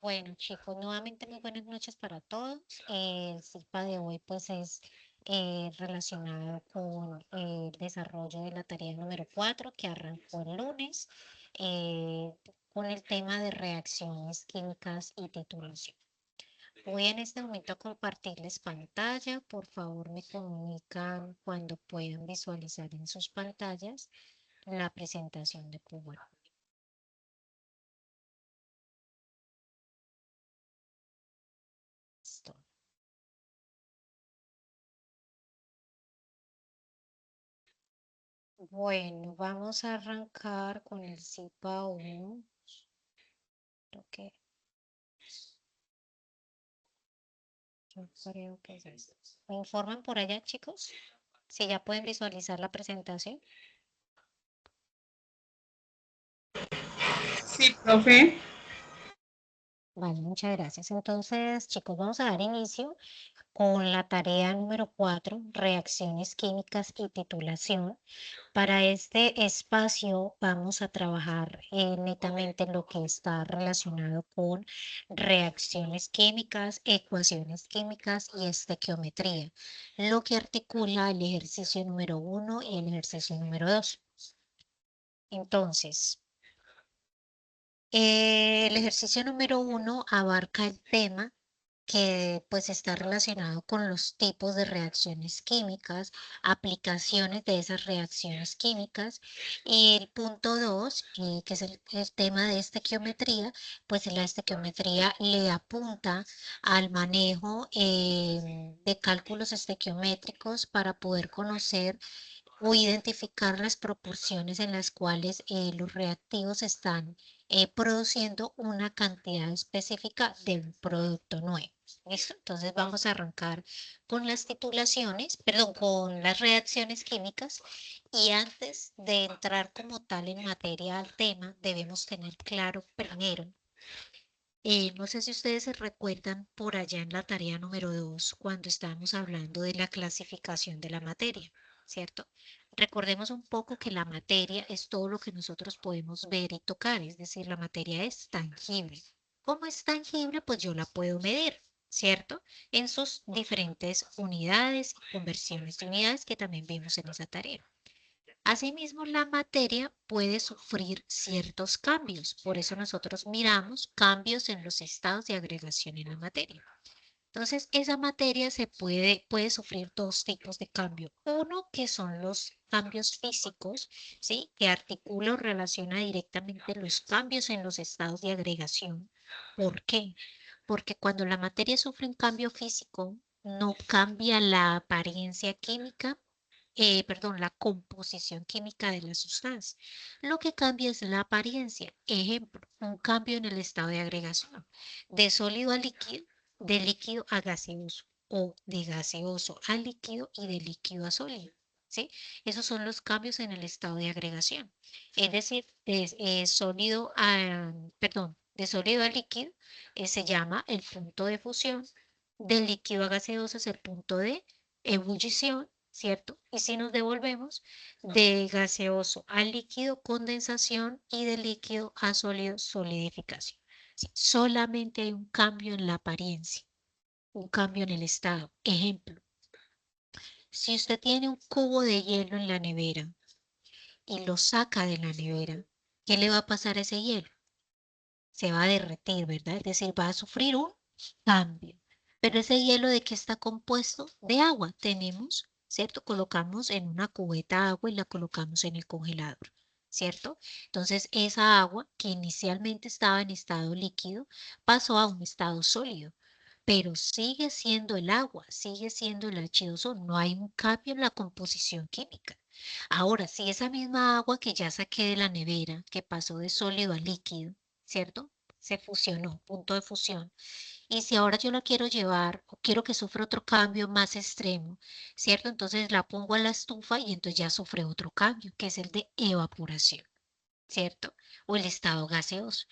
Bueno, chicos, nuevamente muy buenas noches para todos. El CIPA de hoy pues es relacionado con el desarrollo de la tarea número 4 que arrancó el lunes eh, con el tema de reacciones químicas y titulación. Voy en este momento a compartirles pantalla. Por favor, me comunican cuando puedan visualizar en sus pantallas la presentación de PowerPoint. Listo. Bueno, vamos a arrancar con el CIPA 1. Creo yo creo que es esto. ¿Me informan por allá, chicos? Si ya pueden visualizar la presentación. Sí, profe. Vale, muchas gracias. Entonces, chicos, vamos a dar inicio con la tarea número 4, reacciones químicas y titulación. Para este espacio vamos a trabajar netamente en lo que está relacionado con reacciones químicas, ecuaciones químicas y estequiometría, lo que articula el ejercicio número 1 y el ejercicio número 2. Entonces, el ejercicio número 1 abarca el tema que pues está relacionado con los tipos de reacciones químicas, aplicaciones de esas reacciones químicas. Y el punto 2, que es el tema de estequiometría, pues la estequiometría le apunta al manejo de cálculos estequiométricos para poder conocer o identificar las proporciones en las cuales los reactivos están produciendo una cantidad específica de un producto nuevo. ¿Listo? Entonces vamos a arrancar con las titulaciones, perdón, con las reacciones químicas y antes de entrar como tal en materia al tema, debemos tener claro primero. No sé si ustedes se recuerdan por allá en la tarea número 2 cuando estábamos hablando de la clasificación de la materia, ¿cierto? Recordemos un poco que la materia es todo lo que nosotros podemos ver y tocar, es decir, la materia es tangible. ¿Cómo es tangible? Pues yo la puedo medir, ¿cierto? En sus diferentes unidades y conversiones de unidades que también vimos en esa tarea. Asimismo, la materia puede sufrir ciertos cambios, por eso nosotros miramos cambios en los estados de agregación en la materia. Entonces, esa materia puede sufrir dos tipos de cambio. Uno, que son los cambios físicos, ¿sí? Que articula o relaciona directamente los cambios en los estados de agregación. ¿Por qué? Porque cuando la materia sufre un cambio físico, no cambia la apariencia química, perdón, la composición química de la sustancia. Lo que cambia es la apariencia. Ejemplo, un cambio en el estado de agregación, de sólido a líquido, de líquido a gaseoso o de gaseoso a líquido y de líquido a sólido. ¿Sí? Esos son los cambios en el estado de agregación. Es decir, de sólido a líquido se llama el punto de fusión, de líquido a gaseoso es el punto de ebullición, ¿cierto? Y si nos devolvemos de gaseoso a líquido, condensación y de líquido a sólido, solidificación. Sí, solamente hay un cambio en la apariencia, un cambio en el estado. Ejemplo, si usted tiene un cubo de hielo en la nevera y lo saca de la nevera, ¿qué le va a pasar a ese hielo? Se va a derretir, ¿verdad? Es decir, va a sufrir un cambio. Pero ese hielo de qué está compuesto? De agua. Tenemos, ¿cierto? Colocamos en una cubeta agua y la colocamos en el congelador, ¿cierto? Entonces, esa agua que inicialmente estaba en estado líquido pasó a un estado sólido, pero sigue siendo el agua, sigue siendo el H2O, no hay un cambio en la composición química. Ahora, si esa misma agua que ya saqué de la nevera, que pasó de sólido a líquido, ¿cierto? Se fusionó, punto de fusión. Y si ahora yo la quiero llevar o quiero que sufra otro cambio más extremo, ¿cierto? Entonces la pongo a la estufa y entonces ya sufre otro cambio, que es el de evaporación. ¿cierto? O el estado gaseoso,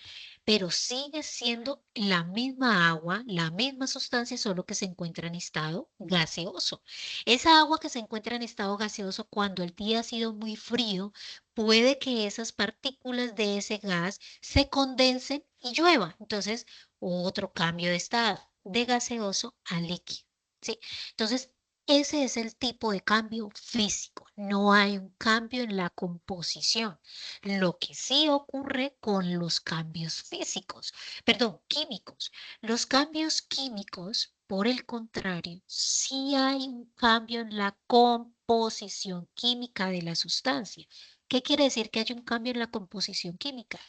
pero sigue siendo la misma agua, la misma sustancia, solo que se encuentra en estado gaseoso. Esa agua que se encuentra en estado gaseoso, cuando el día ha sido muy frío, puede que esas partículas de ese gas se condensen y llueva. Entonces, otro cambio de estado, de gaseoso a líquido, ¿sí? Entonces, ese es el tipo de cambio físico. No hay un cambio en la composición. Lo que sí ocurre con los cambios físicos, perdón, químicos. Los cambios químicos, por el contrario, sí hay un cambio en la composición química de la sustancia. ¿Qué quiere decir que hay un cambio en la composición química?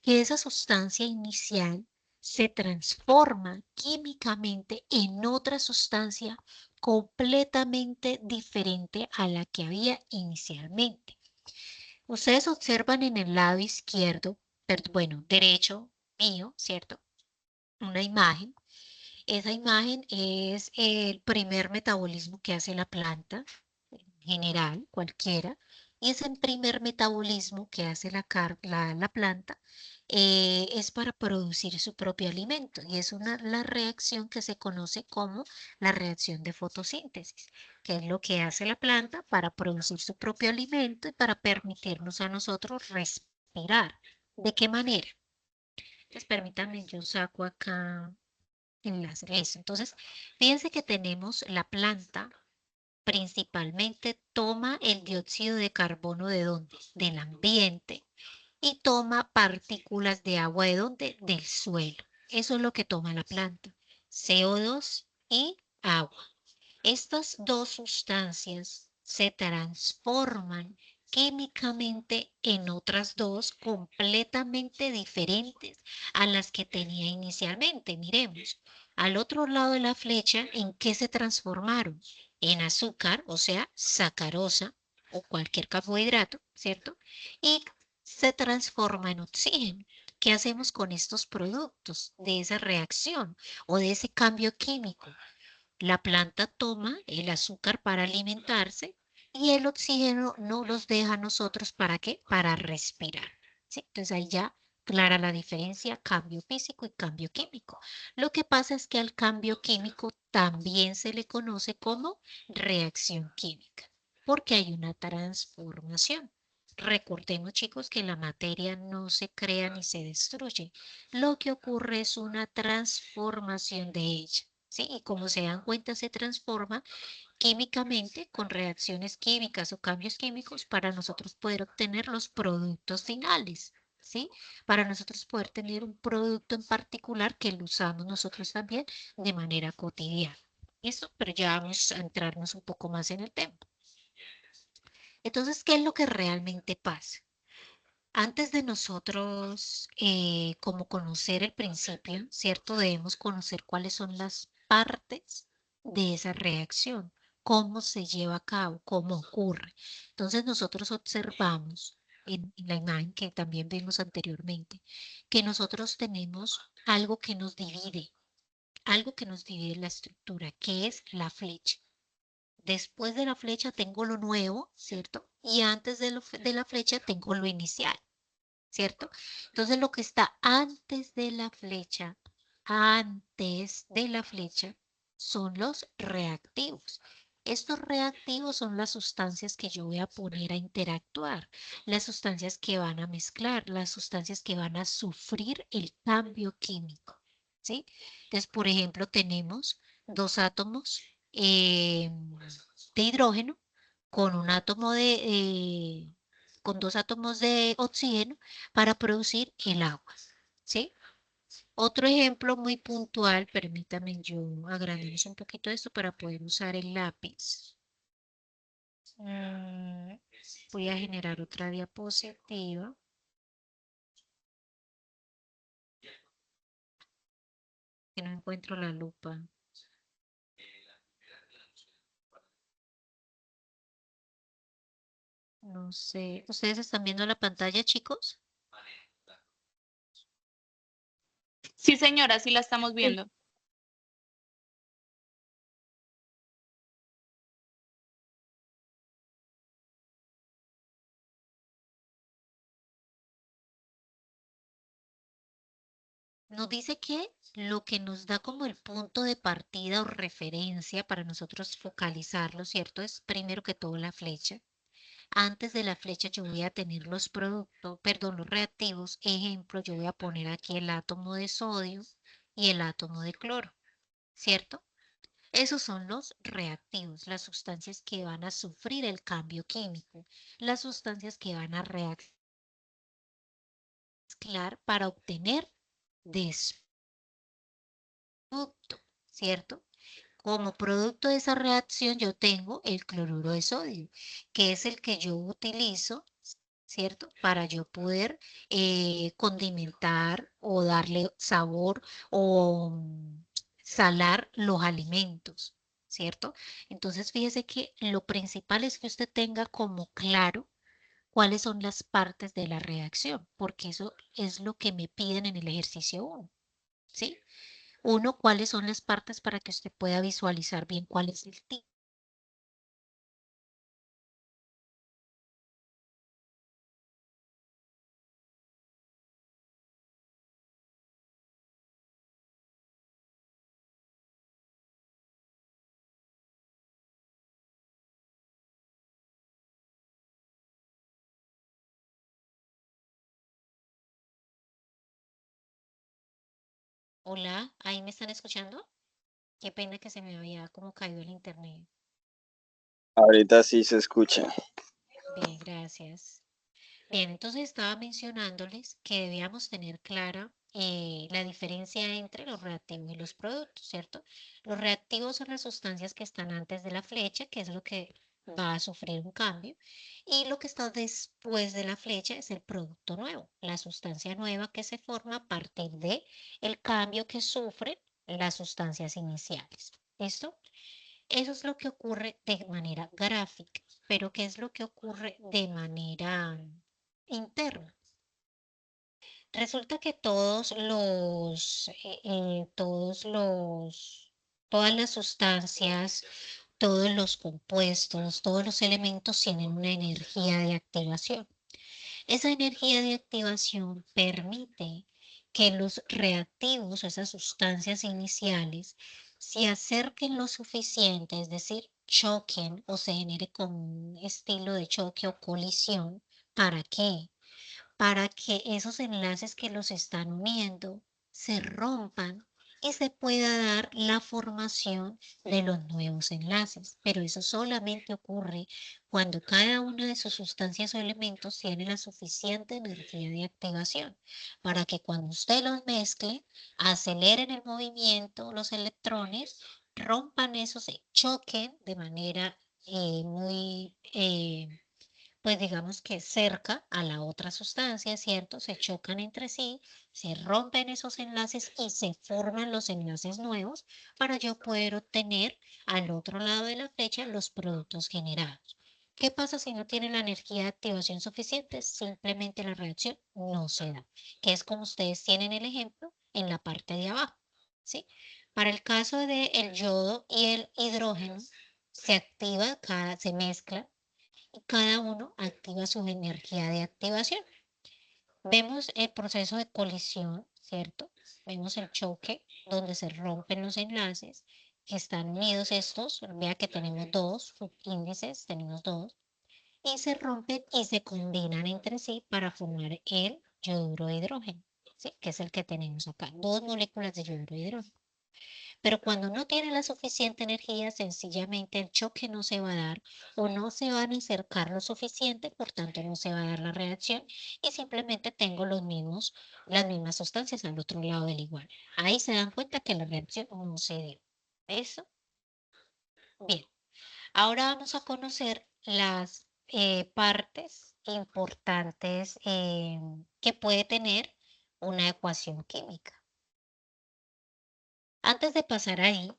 Que esa sustancia inicial se transforma químicamente en otra sustancia completamente diferente a la que había inicialmente. Ustedes observan en el lado izquierdo, bueno, derecho mío, ¿cierto? Una imagen. Esa imagen es el primer metabolismo que hace la planta, en general, cualquiera, y ese primer metabolismo que hace la planta es para producir su propio alimento y es la reacción que se conoce como la reacción de fotosíntesis, que es lo que hace la planta para producir su propio alimento y para permitirnos a nosotros respirar. ¿De qué manera? Pues permítanme, yo saco acá enlace. Eso. Entonces, fíjense que tenemos la planta principalmente toma el dióxido de carbono ¿de dónde? Del ambiente y toma partículas de agua ¿de dónde? Del suelo. Eso es lo que toma la planta. CO2 y agua. Estas dos sustancias se transforman químicamente en otras dos completamente diferentes a las que tenía inicialmente. Miremos, al otro lado de la flecha, ¿en qué se transformaron? En azúcar, o sea, sacarosa o cualquier carbohidrato, ¿cierto? Y se transforma en oxígeno. ¿Qué hacemos con estos productos de esa reacción o de ese cambio químico? La planta toma el azúcar para alimentarse y el oxígeno no los deja a nosotros ¿para qué? Para respirar. ¿Sí? Entonces ahí ya clara la diferencia, cambio físico y cambio químico. Lo que pasa es que al cambio químico también se le conoce como reacción química, porque hay una transformación. Recordemos, chicos, que la materia no se crea ni se destruye. Lo que ocurre es una transformación de ella. ¿Sí? Y como se dan cuenta, se transforma químicamente con reacciones químicas o cambios químicos para nosotros poder obtener los productos finales. ¿Sí? Para nosotros poder tener un producto en particular que lo usamos nosotros también de manera cotidiana. Eso, pero ya vamos a entrarnos un poco más en el tema. Entonces, ¿qué es lo que realmente pasa? Antes de nosotros, como conocer el principio, ¿cierto? Debemos conocer cuáles son las partes de esa reacción, cómo se lleva a cabo, cómo ocurre. Entonces nosotros observamos en la imagen que también vimos anteriormente, que nosotros tenemos algo que nos divide la estructura, que es la flecha. Después de la flecha tengo lo nuevo, ¿cierto? Y antes de la flecha tengo lo inicial. ¿Cierto? Entonces lo que está antes de la flecha, son los reactivos. Estos reactivos son las sustancias que yo voy a poner a interactuar, las sustancias que van a mezclar, las sustancias que van a sufrir el cambio químico, ¿sí? Entonces, por ejemplo, tenemos dos átomos eh, de hidrógeno con un átomo con dos átomos de oxígeno para producir el agua, ¿sí? Otro ejemplo muy puntual, permítame yo agrandemos un poquito esto para poder usar el lápiz. Mm, Voy a generar otra diapositiva, que no encuentro la lupa. No sé, ¿ustedes están viendo la pantalla, chicos? Sí, señora, sí la estamos Sí. viendo. Nos dice que lo que nos da como el punto de partida o referencia para nosotros focalizarlo, ¿cierto? Es primero que todo la flecha. Antes de la flecha yo voy a tener los productos, perdón, los reactivos. Ejemplo, yo voy a poner aquí el átomo de sodio y el átomo de cloro, ¿cierto? Esos son los reactivos, las sustancias que van a sufrir el cambio químico, las sustancias que van a mezclar para obtener después producto, ¿cierto? Como producto de esa reacción yo tengo el cloruro de sodio, que es el que yo utilizo, ¿cierto? Para yo poder condimentar o darle sabor o salar los alimentos, ¿cierto? Entonces fíjese que lo principal es que usted tenga como claro cuáles son las partes de la reacción, porque eso es lo que me piden en el ejercicio 1, ¿sí? Uno, cuáles son las partes para que usted pueda visualizar bien cuál es el tipo. Hola, ¿ahí me están escuchando? Qué pena que se me había como caído el internet. Ahorita sí se escucha. Bien, gracias. Bien, entonces estaba mencionándoles que debíamos tener clara la diferencia entre los reactivos y los productos, ¿cierto? Los reactivos son las sustancias que están antes de la flecha, que es lo que va a sufrir un cambio, y lo que está después de la flecha es el producto nuevo, la sustancia nueva que se forma a partir de el cambio que sufren las sustancias iniciales. ¿Listo? Eso es lo que ocurre de manera gráfica, pero ¿qué es lo que ocurre de manera interna? Resulta que todas las sustancias, todos los compuestos, todos los elementos tienen una energía de activación. Esa energía de activación permite que los reactivos, esas sustancias iniciales, se acerquen lo suficiente, es decir, choquen o se genere como un estilo de choque o colisión. ¿Para qué? Para que esos enlaces que los están uniendo se rompan y se pueda dar la formación de los nuevos enlaces. Pero eso solamente ocurre cuando cada una de sus sustancias o elementos tiene la suficiente energía de activación para que cuando usted los mezcle, aceleren el movimiento, los electrones, rompan esos, se choquen de manera muy pues digamos que cerca a la otra sustancia, ¿cierto? Se chocan entre sí, se rompen esos enlaces y se forman los enlaces nuevos para yo poder obtener al otro lado de la flecha los productos generados. ¿Qué pasa si no tiene la energía de activación suficiente? Simplemente la reacción no se da, que es como ustedes tienen el ejemplo en la parte de abajo, ¿sí? Para el caso del yodo y el hidrógeno, se activa, se mezcla y cada uno activa su energía de activación. Vemos el proceso de colisión, ¿cierto? Vemos el choque donde se rompen los enlaces que están unidos estos. Vea que tenemos dos subíndices, tenemos dos, y se rompen y se combinan entre sí para formar el yoduro de hidrógeno, ¿sí? Que es el que tenemos acá, dos moléculas de yoduro de hidrógeno. Pero cuando no tiene la suficiente energía, sencillamente el choque no se va a dar o no se van a acercar lo suficiente, por tanto no se va a dar la reacción y simplemente tengo las mismas sustancias al otro lado del igual. Ahí se dan cuenta que la reacción no se dio. ¿Eso? Bien. Ahora vamos a conocer las partes importantes que puede tener una ecuación química. Antes de pasar ahí,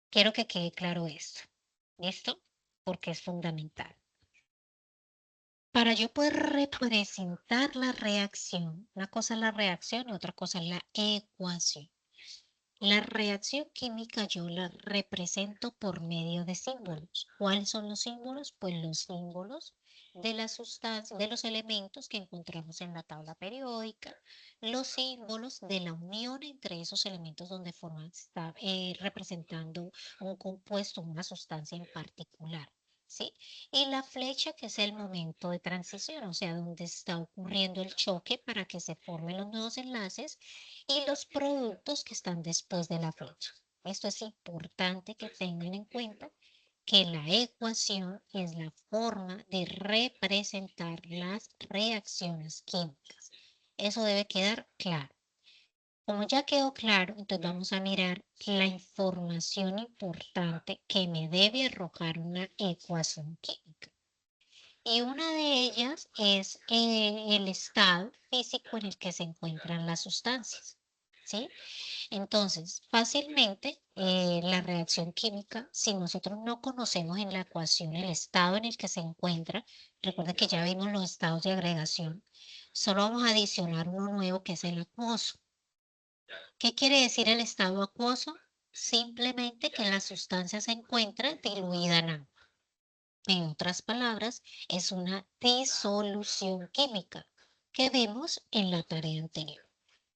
quiero que quede claro esto. ¿Listo? Porque es fundamental. Para yo poder representar la reacción, una cosa es la reacción y otra cosa es la ecuación. La reacción química yo la represento por medio de símbolos. ¿Cuáles son los símbolos? Pues los símbolos de las sustancias, de los elementos que encontramos en la tabla periódica, los símbolos de la unión entre esos elementos donde forman, está representando un compuesto, una sustancia en particular. ¿Sí? Y la flecha, que es el momento de transición, o sea, donde está ocurriendo el choque para que se formen los nuevos enlaces, y los productos que están después de la flecha. Esto es importante que tengan en cuenta, que la ecuación es la forma de representar las reacciones químicas. Eso debe quedar claro. Como ya quedó claro, entonces vamos a mirar la información importante que me debe arrojar una ecuación química. Y una de ellas es el estado físico en el que se encuentran las sustancias. ¿Sí? Entonces, fácilmente la reacción química, si nosotros no conocemos en la ecuación el estado en el que se encuentra, recuerden que ya vimos los estados de agregación, solo vamos a adicionar uno nuevo que es el acuoso. ¿Qué quiere decir el estado acuoso? Simplemente que la sustancia se encuentra diluida en agua. En otras palabras, es una disolución química que vimos en la tarea anterior.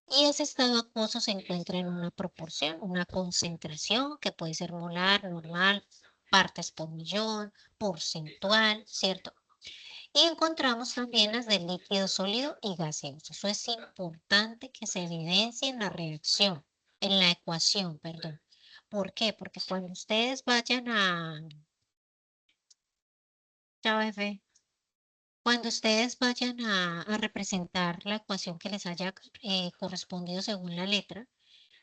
Y ese estado acuoso se encuentra en una proporción, una concentración que puede ser molar, normal, partes por millón, porcentual, ¿cierto? Y encontramos también las del líquido sólido y gaseoso. Eso es importante que se evidencie en la reacción, en la ecuación, perdón. ¿Por qué? Porque cuando ustedes vayan a... Ya, F. Cuando ustedes vayan a representar la ecuación que les haya correspondido según la letra,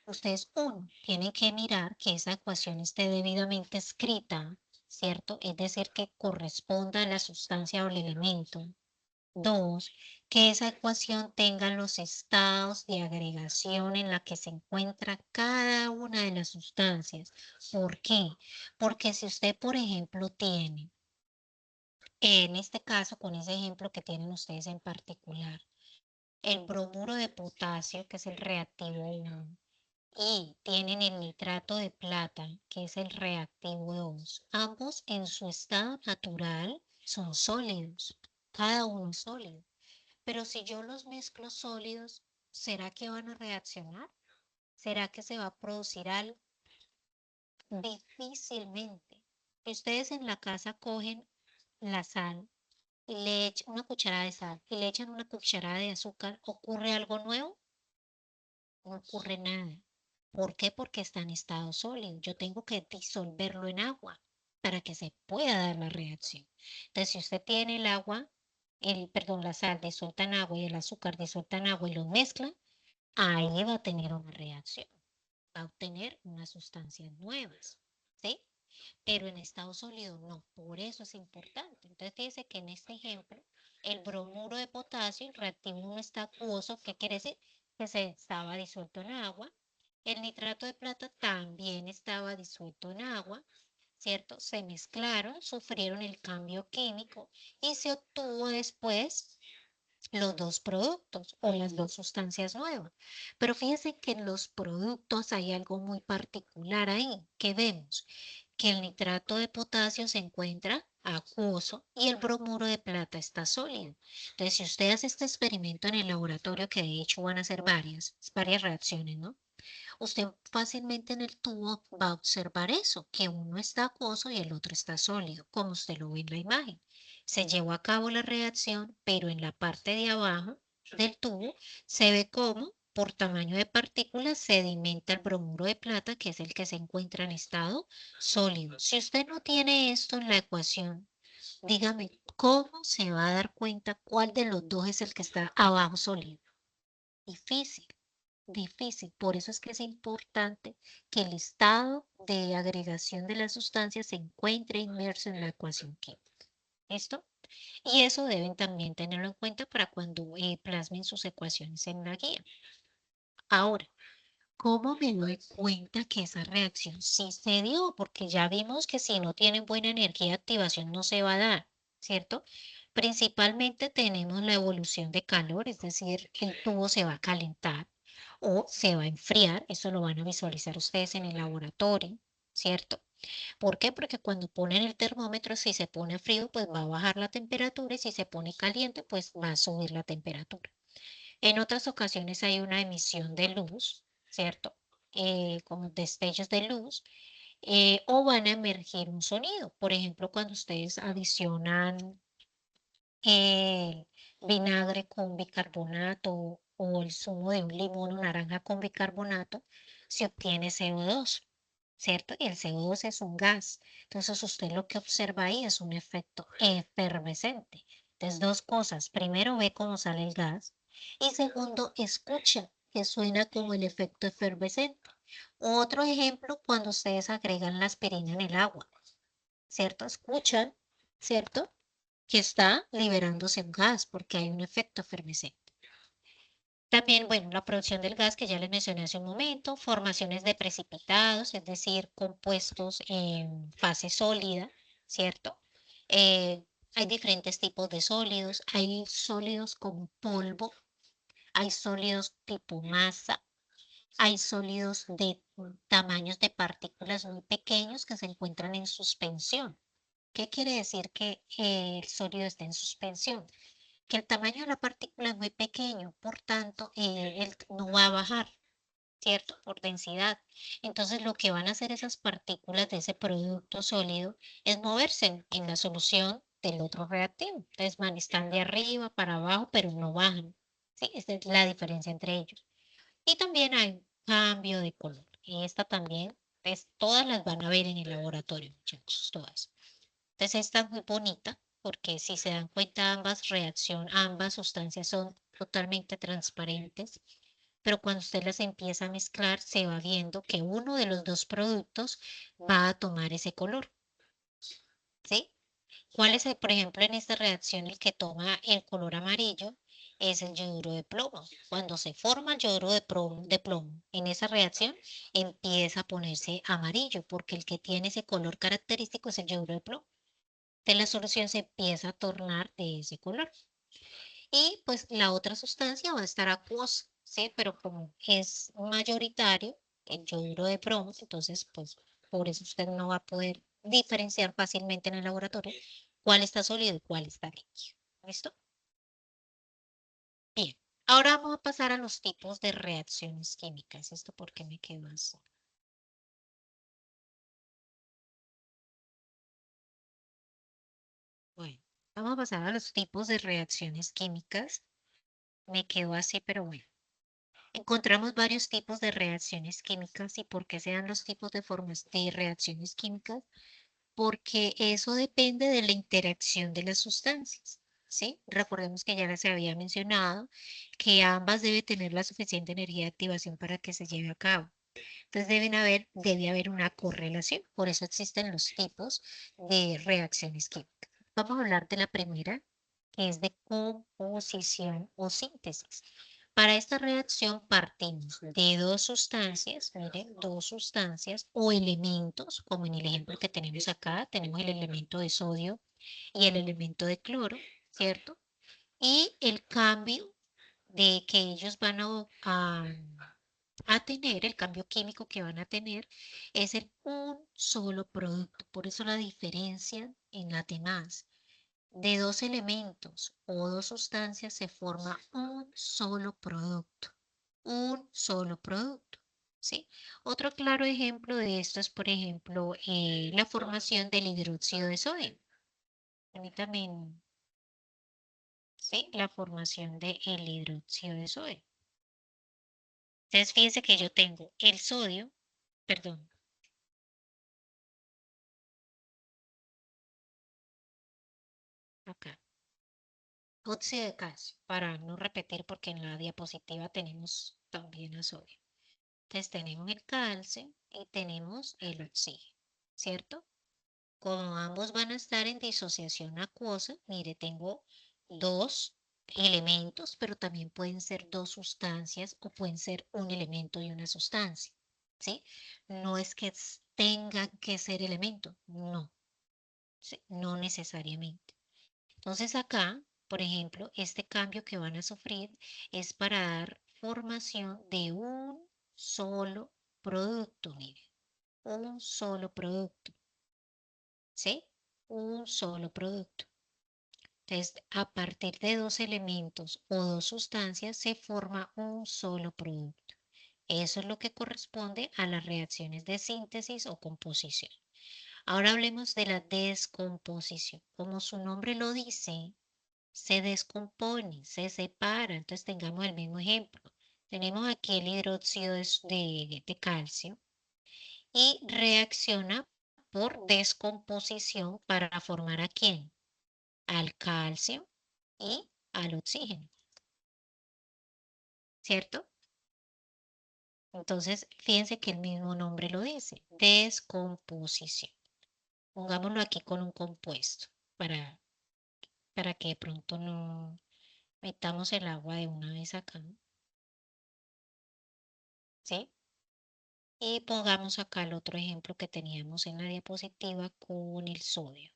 ustedes, uno, tienen que mirar que esa ecuación esté debidamente escrita, ¿cierto? Es decir, que corresponda a la sustancia o el elemento. Dos, que esa ecuación tenga los estados de agregación en la que se encuentra cada una de las sustancias. ¿Por qué? Porque si usted, por ejemplo, tiene, en este caso, con ese ejemplo que tienen ustedes en particular, el bromuro de potasio, que es el reactivo 1, y tienen el nitrato de plata, que es el reactivo 2. Ambos en su estado natural son sólidos, cada uno es sólido. Pero si yo los mezclo sólidos, ¿será que van a reaccionar? ¿Será que se va a producir algo? Difícilmente. Ustedes en la casa cogen la sal y le echan una cucharada de sal y le echan una cucharada de azúcar, ¿ocurre algo nuevo? No ocurre nada. ¿Por qué? Porque está en estado sólido. Yo tengo que disolverlo en agua para que se pueda dar la reacción. Entonces, si usted tiene el agua, perdón, la sal disuelta en agua y el azúcar disuelta en agua y los mezcla, ahí va a tener una reacción. Va a obtener unas sustancias nuevas. ¿Sí? Pero en estado sólido no. Por eso es importante. Entonces, fíjese que en este ejemplo, el bromuro de potasio, el reactivo no está acuoso. ¿Qué quiere decir? Que se estaba disuelto en agua. El nitrato de plata también estaba disuelto en agua, ¿cierto? Se mezclaron, sufrieron el cambio químico y se obtuvo después los dos productos o las dos sustancias nuevas. Pero fíjense que en los productos hay algo muy particular ahí, que vemos que el nitrato de potasio se encuentra acuoso y el bromuro de plata está sólido. Entonces, si usted hace este experimento en el laboratorio, que de hecho van a ser varias reacciones, ¿no? Usted fácilmente en el tubo va a observar eso, que uno está acuoso y el otro está sólido, como usted lo ve en la imagen. Se llevó a cabo la reacción, pero en la parte de abajo del tubo se ve cómo, por tamaño de partículas, sedimenta el bromuro de plata, que es el que se encuentra en estado sólido. Si usted no tiene esto en la ecuación, dígame, ¿cómo se va a dar cuenta cuál de los dos es el que está abajo sólido? Difícil. Difícil, por eso es que es importante que el estado de agregación de las sustancias se encuentre inmerso en la ecuación química. ¿Listo? Y eso deben también tenerlo en cuenta para cuando plasmen sus ecuaciones en la guía. Ahora, ¿cómo me doy cuenta que esa reacción sí se dio? Porque ya vimos que si no tienen buena energía de activación no se va a dar, ¿cierto? Principalmente tenemos la evolución de calor, es decir, el tubo se va a calentar o se va a enfriar, eso lo van a visualizar ustedes en el laboratorio, ¿cierto? ¿Por qué? Porque cuando ponen el termómetro, si se pone frío, pues va a bajar la temperatura y si se pone caliente, pues va a subir la temperatura. En otras ocasiones hay una emisión de luz, ¿cierto? Como destellos de luz, o van a emergir un sonido. Por ejemplo, cuando ustedes adicionan el vinagre con bicarbonato o el zumo de un limón o naranja con bicarbonato, se obtiene CO2, ¿cierto? Y el CO2 es un gas. Entonces usted lo que observa ahí es un efecto efervescente. Entonces, dos cosas. Primero, ve cómo sale el gas. Y segundo, escucha que suena como el efecto efervescente. Otro ejemplo, cuando ustedes agregan la aspirina en el agua, ¿cierto? Escuchan, ¿cierto? Que está liberándose un gas porque hay un efecto efervescente. También, bueno, la producción del gas que ya les mencioné hace un momento, formaciones de precipitados, es decir, compuestos en fase sólida, ¿cierto? Eh, hay diferentes tipos de sólidos, hay sólidos como polvo, hay sólidos tipo masa, hay sólidos de tamaños de partículas muy pequeños que se encuentran en suspensión. ¿Qué quiere decir que el sólido está en suspensión? Que el tamaño de la partícula es muy pequeño, por tanto, él no va a bajar, ¿cierto? Por densidad. Entonces, lo que van a hacer esas partículas de ese producto sólido es moverse en la solución del otro reactivo. Entonces, están de arriba para abajo, pero no bajan. ¿Sí? Esa es la diferencia entre ellos. Y también hay un cambio de color. Y esta también, pues, todas las van a ver en el laboratorio, muchachos, todas. Entonces esta es muy bonita porque si se dan cuenta ambas sustancias son totalmente transparentes, pero cuando usted las empieza a mezclar se va viendo que uno de los dos productos va a tomar ese color, ¿sí? ¿Cuál es, por ejemplo, en esta reacción el que toma el color amarillo? Es el yoduro de plomo. Cuando se forma el yoduro de plomo en esa reacción empieza a ponerse amarillo porque el que tiene ese color característico es el yoduro de plomo. De la solución se empieza a tornar de ese color. Y pues la otra sustancia va a estar acuosa, ¿sí? Pero como es mayoritario el yoduro de plomo, entonces pues por eso usted no va a poder diferenciar fácilmente en el laboratorio cuál está sólido y cuál está líquido. ¿Listo? Bien. Ahora vamos a pasar a los tipos de reacciones químicas. ¿Esto por qué me quedó así? Bueno, vamos a pasar a los tipos de reacciones químicas. Me quedó así, pero bueno. Encontramos varios tipos de reacciones químicas y por qué se dan los tipos de formas de reacciones químicas, porque eso depende de la interacción de las sustancias, ¿sí? Recordemos que ya les había mencionado que ambas deben tener la suficiente energía de activación para que se lleve a cabo. Entonces debe haber una correlación, por eso existen los tipos de reacciones químicas. Vamos a hablar de la primera, que es de composición o síntesis. Para esta reacción partimos de dos sustancias, miren, dos sustancias o elementos, como en el ejemplo que tenemos acá, tenemos el elemento de sodio y el elemento de cloro, ¿cierto? Y el cambio de que ellos van a tener, el cambio químico que van a tener, es en un solo producto. Por eso la diferencia en las demás. De dos elementos o dos sustancias se forma un solo producto. Un solo producto. ¿Sí? Otro claro ejemplo de esto es, por ejemplo, la formación del hidróxido de sodio. Permítame, ¿sí? La formación del hidróxido de sodio. Entonces, fíjense que yo tengo el sodio, perdón, acá, óxido de calcio, para no repetir porque en la diapositiva tenemos también a sodio. Entonces tenemos el calcio y tenemos el oxígeno, ¿cierto? Como ambos van a estar en disociación acuosa, mire, tengo dos elementos, pero también pueden ser dos sustancias o pueden ser un elemento y una sustancia, ¿sí? No es que tengan que ser elementos, no, ¿sí? No necesariamente. Entonces acá, por ejemplo, este cambio que van a sufrir es para dar formación de un solo producto, miren. un solo producto, ¿sí? Un solo producto. Entonces, a partir de dos elementos o dos sustancias se forma un solo producto. Eso es lo que corresponde a las reacciones de síntesis o composición. Ahora hablemos de la descomposición. Como su nombre lo dice, se descompone, se separa. Entonces tengamos el mismo ejemplo. Tenemos aquí el hidróxido de calcio y reacciona por descomposición para formar ¿a quién? Al calcio y al oxígeno, ¿cierto? Entonces, fíjense que el mismo nombre lo dice, descomposición. Pongámoslo aquí con un compuesto para, para que de pronto no metamos el agua de una vez acá, ¿sí? Y pongamos acá el otro ejemplo que teníamos en la diapositiva con el sodio,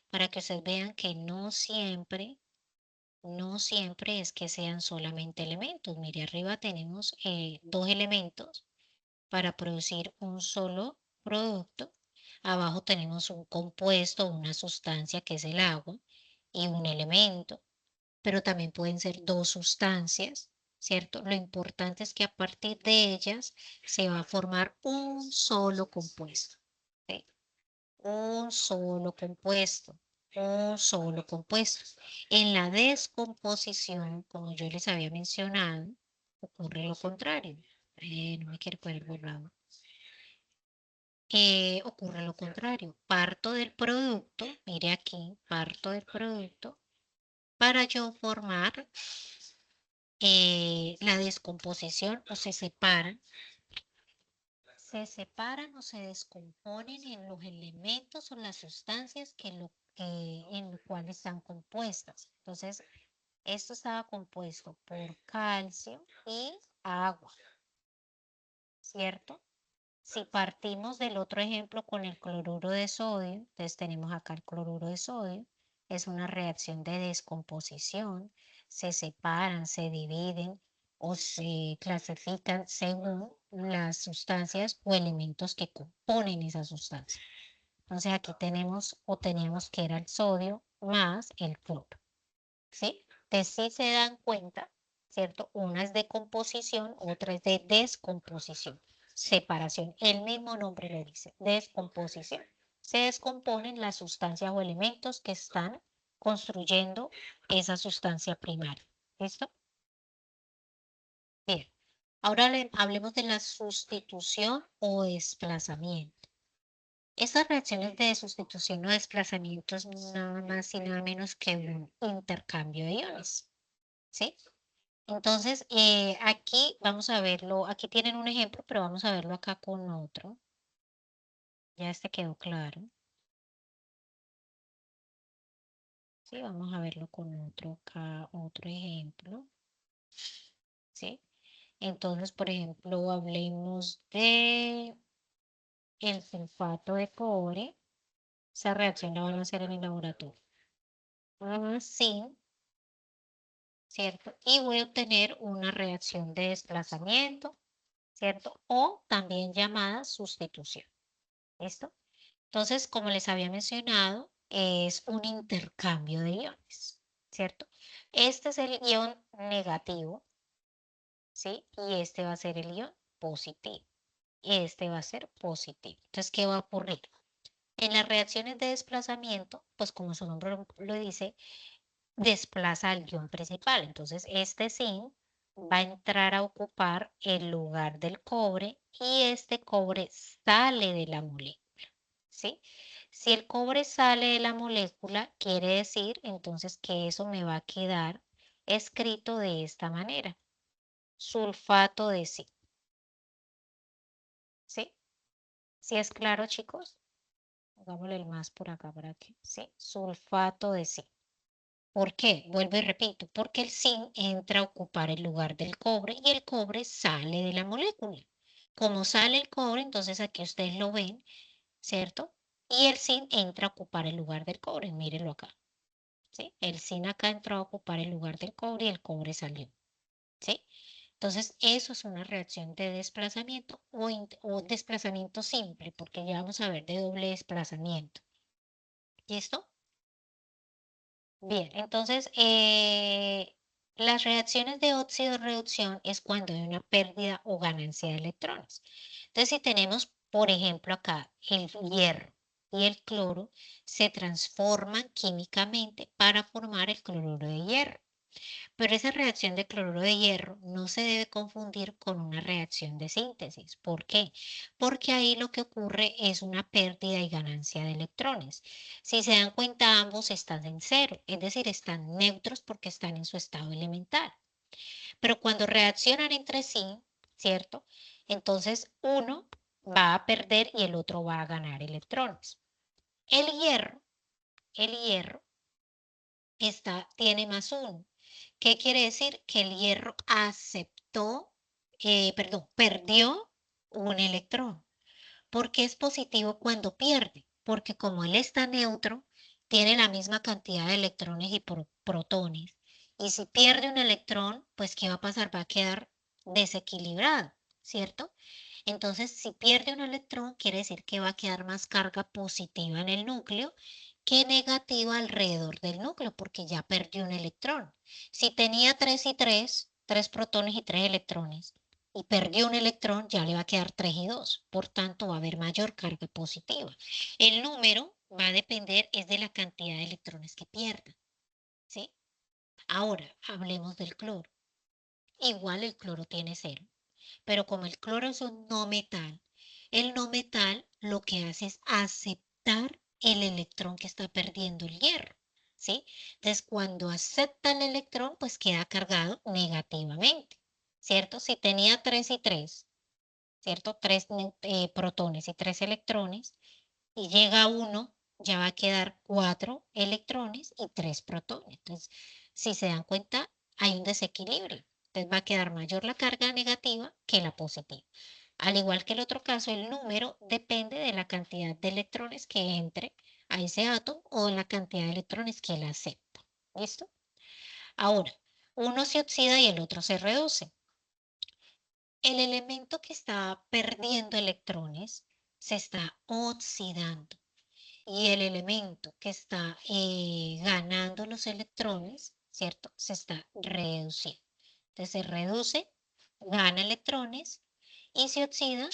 para que ustedes vean que no siempre es que sean solamente elementos. Mire, arriba tenemos dos elementos para producir un solo producto. Abajo tenemos un compuesto, una sustancia que es el agua y un elemento, pero también pueden ser dos sustancias, ¿cierto? Lo importante es que a partir de ellas se va a formar un solo compuesto, ¿sí? Un solo compuesto, un solo compuesto. En la descomposición, como yo les había mencionado, ocurre lo contrario. No me quiero poner borrado. Ocurre lo contrario. Parto del producto, mire aquí, parto del producto para yo formar la descomposición o se separan o se descomponen en los elementos o las sustancias en lo cual están compuestas. Entonces, esto estaba compuesto por calcio y agua, ¿cierto? Si partimos del otro ejemplo con el cloruro de sodio, entonces tenemos acá el cloruro de sodio, es una reacción de descomposición, se separan, se dividen o se clasifican según las sustancias o elementos que componen esa sustancia. Entonces aquí tenemos o teníamos que era el sodio más el cloro, ¿sí? Entonces si se dan cuenta, ¿cierto? Una es de composición, otra es de descomposición. Separación, el mismo nombre lo dice, descomposición. Se descomponen las sustancias o elementos que están construyendo esa sustancia primaria. ¿Listo? Bien. Ahora hablemos de la sustitución o desplazamiento. Estas reacciones de sustitución o desplazamiento es nada más y nada menos que un intercambio de iones. ¿Sí? Entonces, aquí vamos a verlo, aquí tienen un ejemplo, pero vamos a verlo acá con otro. Ya este quedó claro. Sí, vamos a verlo con otro acá, otro ejemplo. ¿Sí? Entonces, por ejemplo, hablemos de el sulfato de cobre. Esa reacción la van a hacer en el laboratorio. Zinc, ¿cierto? Y voy a obtener una reacción de desplazamiento, ¿cierto? O también llamada sustitución. ¿Listo? Entonces, como les había mencionado, es un intercambio de iones, ¿cierto? Este es el ion negativo, ¿sí? Y este va a ser el ion positivo. Este va a ser positivo. Entonces, ¿qué va a ocurrir? En las reacciones de desplazamiento, pues como su nombre lo dice, desplaza al ion principal. Entonces, este zinc va a entrar a ocupar el lugar del cobre y este cobre sale de la molécula. ¿Sí? Si el cobre sale de la molécula, quiere decir entonces que eso me va a quedar escrito de esta manera. Sulfato de zinc. ¿Sí? ¿Sí es claro, chicos? Hagámosle el más por acá para que, ¿sí? Sulfato de zinc. ¿Por qué? Vuelvo y repito, porque el zinc entra a ocupar el lugar del cobre y el cobre sale de la molécula. Como sale el cobre, entonces aquí ustedes lo ven, ¿cierto? Y el zinc entra a ocupar el lugar del cobre, mírenlo acá. ¿Sí? El zinc acá entró a ocupar el lugar del cobre y el cobre salió. ¿Sí? Entonces, eso es una reacción de desplazamiento o desplazamiento simple, porque ya vamos a ver de doble desplazamiento. ¿Listo? Bien, entonces, las reacciones de óxido-reducción es cuando hay una pérdida o ganancia de electrones. Entonces, si tenemos, por ejemplo, acá el hierro y el cloro, se transforman químicamente para formar el cloruro de hierro. Pero esa reacción de cloruro de hierro no se debe confundir con una reacción de síntesis. ¿Por qué? Porque ahí lo que ocurre es una pérdida y ganancia de electrones. Si se dan cuenta, ambos están en cero, es decir, están neutros porque están en su estado elemental. Pero cuando reaccionan entre sí, ¿cierto? Entonces uno va a perder y el otro va a ganar electrones. El hierro tiene más uno. ¿Qué quiere decir? Que el hierro perdió un electrón. ¿Por qué es positivo cuando pierde? Porque como él está neutro, tiene la misma cantidad de electrones y protones. Y si pierde un electrón, pues ¿qué va a pasar? Va a quedar desequilibrado, ¿cierto? Entonces, si pierde un electrón, quiere decir que va a quedar más carga positiva en el núcleo que negativa alrededor del núcleo, porque ya perdió un electrón. Si tenía 3 y 3 protones y 3 electrones, y perdió un electrón, ya le va a quedar 3 y 2. Por tanto, va a haber mayor carga positiva. El número va a depender es de la cantidad de electrones que pierda, ¿sí? Ahora, hablemos del cloro. Igual el cloro tiene cero. Pero como el cloro es un no metal, el no metal lo que hace es aceptar el electrón que está perdiendo el hierro, ¿sí? Entonces, cuando acepta el electrón, pues queda cargado negativamente, ¿cierto? Si tenía 3 y 3, ¿cierto? 3 protones y 3 electrones, y llega uno, ya va a quedar 4 electrones y 3 protones. Entonces, si se dan cuenta, hay un desequilibrio. Entonces va a quedar mayor la carga negativa que la positiva. Al igual que el otro caso, el número depende de la cantidad de electrones que entre a ese átomo o la cantidad de electrones que él acepta. ¿Listo? Ahora, uno se oxida y el otro se reduce. El elemento que está perdiendo electrones se está oxidando y el elemento que está ganando los electrones, ¿cierto? Se está reduciendo. Entonces se reduce, gana electrones y se oxida,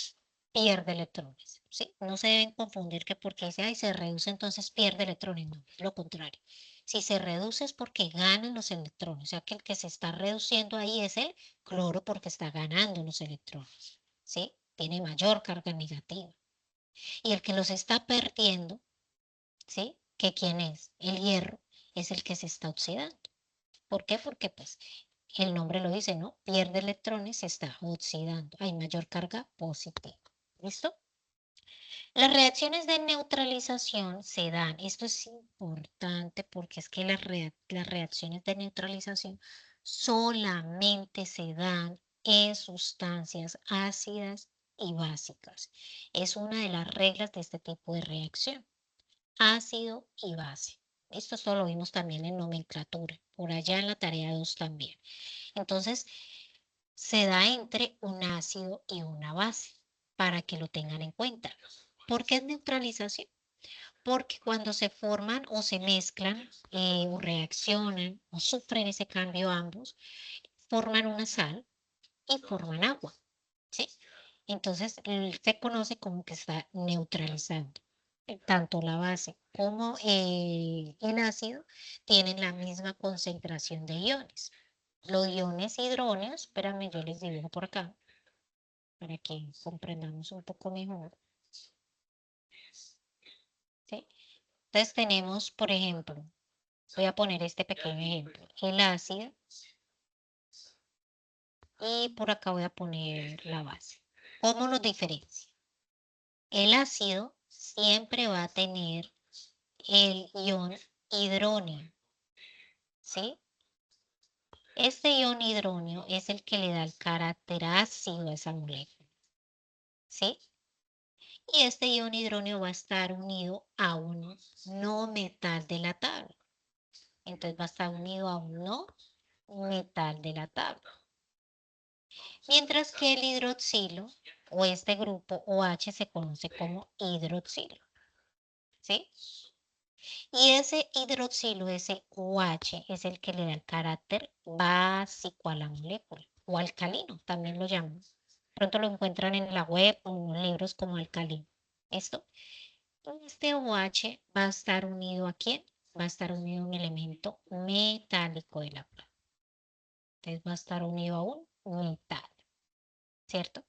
pierde electrones, ¿sí? No se deben confundir que porque dice, ay, se reduce, entonces pierde electrones. No, es lo contrario. Si se reduce es porque ganan los electrones, o sea que el que se está reduciendo ahí es el cloro porque está ganando los electrones, ¿sí? Tiene mayor carga negativa. Y el que los está perdiendo, ¿sí? ¿Que quién es? El hierro es el que se está oxidando. ¿Por qué? Porque pues el nombre lo dice, ¿no? Pierde electrones, se está oxidando. Hay mayor carga positiva. ¿Listo? Las reacciones de neutralización se dan. Esto es importante porque es que las reacciones de neutralización solamente se dan en sustancias ácidas y básicas. Es una de las reglas de este tipo de reacción. Ácido y base. Esto lo vimos también en nomenclatura, por allá en la tarea 2 también. Entonces, se da entre un ácido y una base, para que lo tengan en cuenta. ¿Por qué es neutralización? Porque cuando se forman o se mezclan o reaccionan o sufren ese cambio ambos, forman una sal y forman agua, ¿sí? Entonces, se conoce como que está neutralizando. Tanto la base como el ácido tienen la misma concentración de iones. Los iones hidróneos, espérame, yo les dibujo por acá para que comprendamos un poco mejor, ¿sí? Entonces tenemos, por ejemplo, voy a poner este pequeño ejemplo, el ácido y por acá voy a poner la base. ¿Cómo los diferencia? El ácido siempre va a tener el ion hidróneo, ¿sí? Este ion hidróneo es el que le da el carácter ácido a esa molécula, ¿sí? Y este ion hidróneo va a estar unido a un no metal de la tabla. Entonces va a estar unido a un no metal de la tabla. Mientras que el hidroxilo o este grupo OH se conoce como hidroxilo, ¿sí? Y ese hidroxilo, ese OH, es el que le da el carácter básico a la molécula, o alcalino, también lo llaman. Pronto lo encuentran en la web o en libros como alcalino. ¿Esto? Este OH va a estar unido ¿a quién? Va a estar unido a un elemento metálico de la planta. Entonces va a estar unido a un metal, ¿cierto?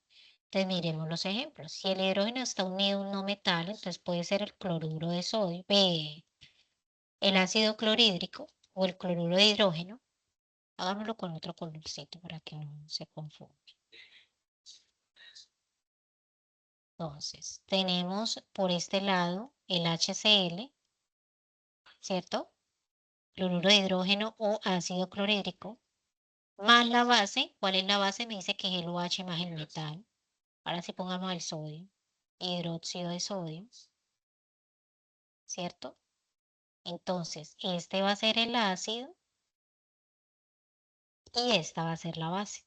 Entonces miremos los ejemplos. Si el hidrógeno está unido a un no metal, entonces puede ser el cloruro de sodio, el ácido clorhídrico o el cloruro de hidrógeno. Hagámoslo con otro colorcito para que no se confunda. Entonces, tenemos por este lado el HCl, ¿cierto? Cloruro de hidrógeno o ácido clorhídrico, más la base. ¿Cuál es la base? Me dice que es el OH más el metal. Ahora sí pongamos el sodio, hidróxido de sodio, ¿cierto? Entonces, este va a ser el ácido y esta va a ser la base.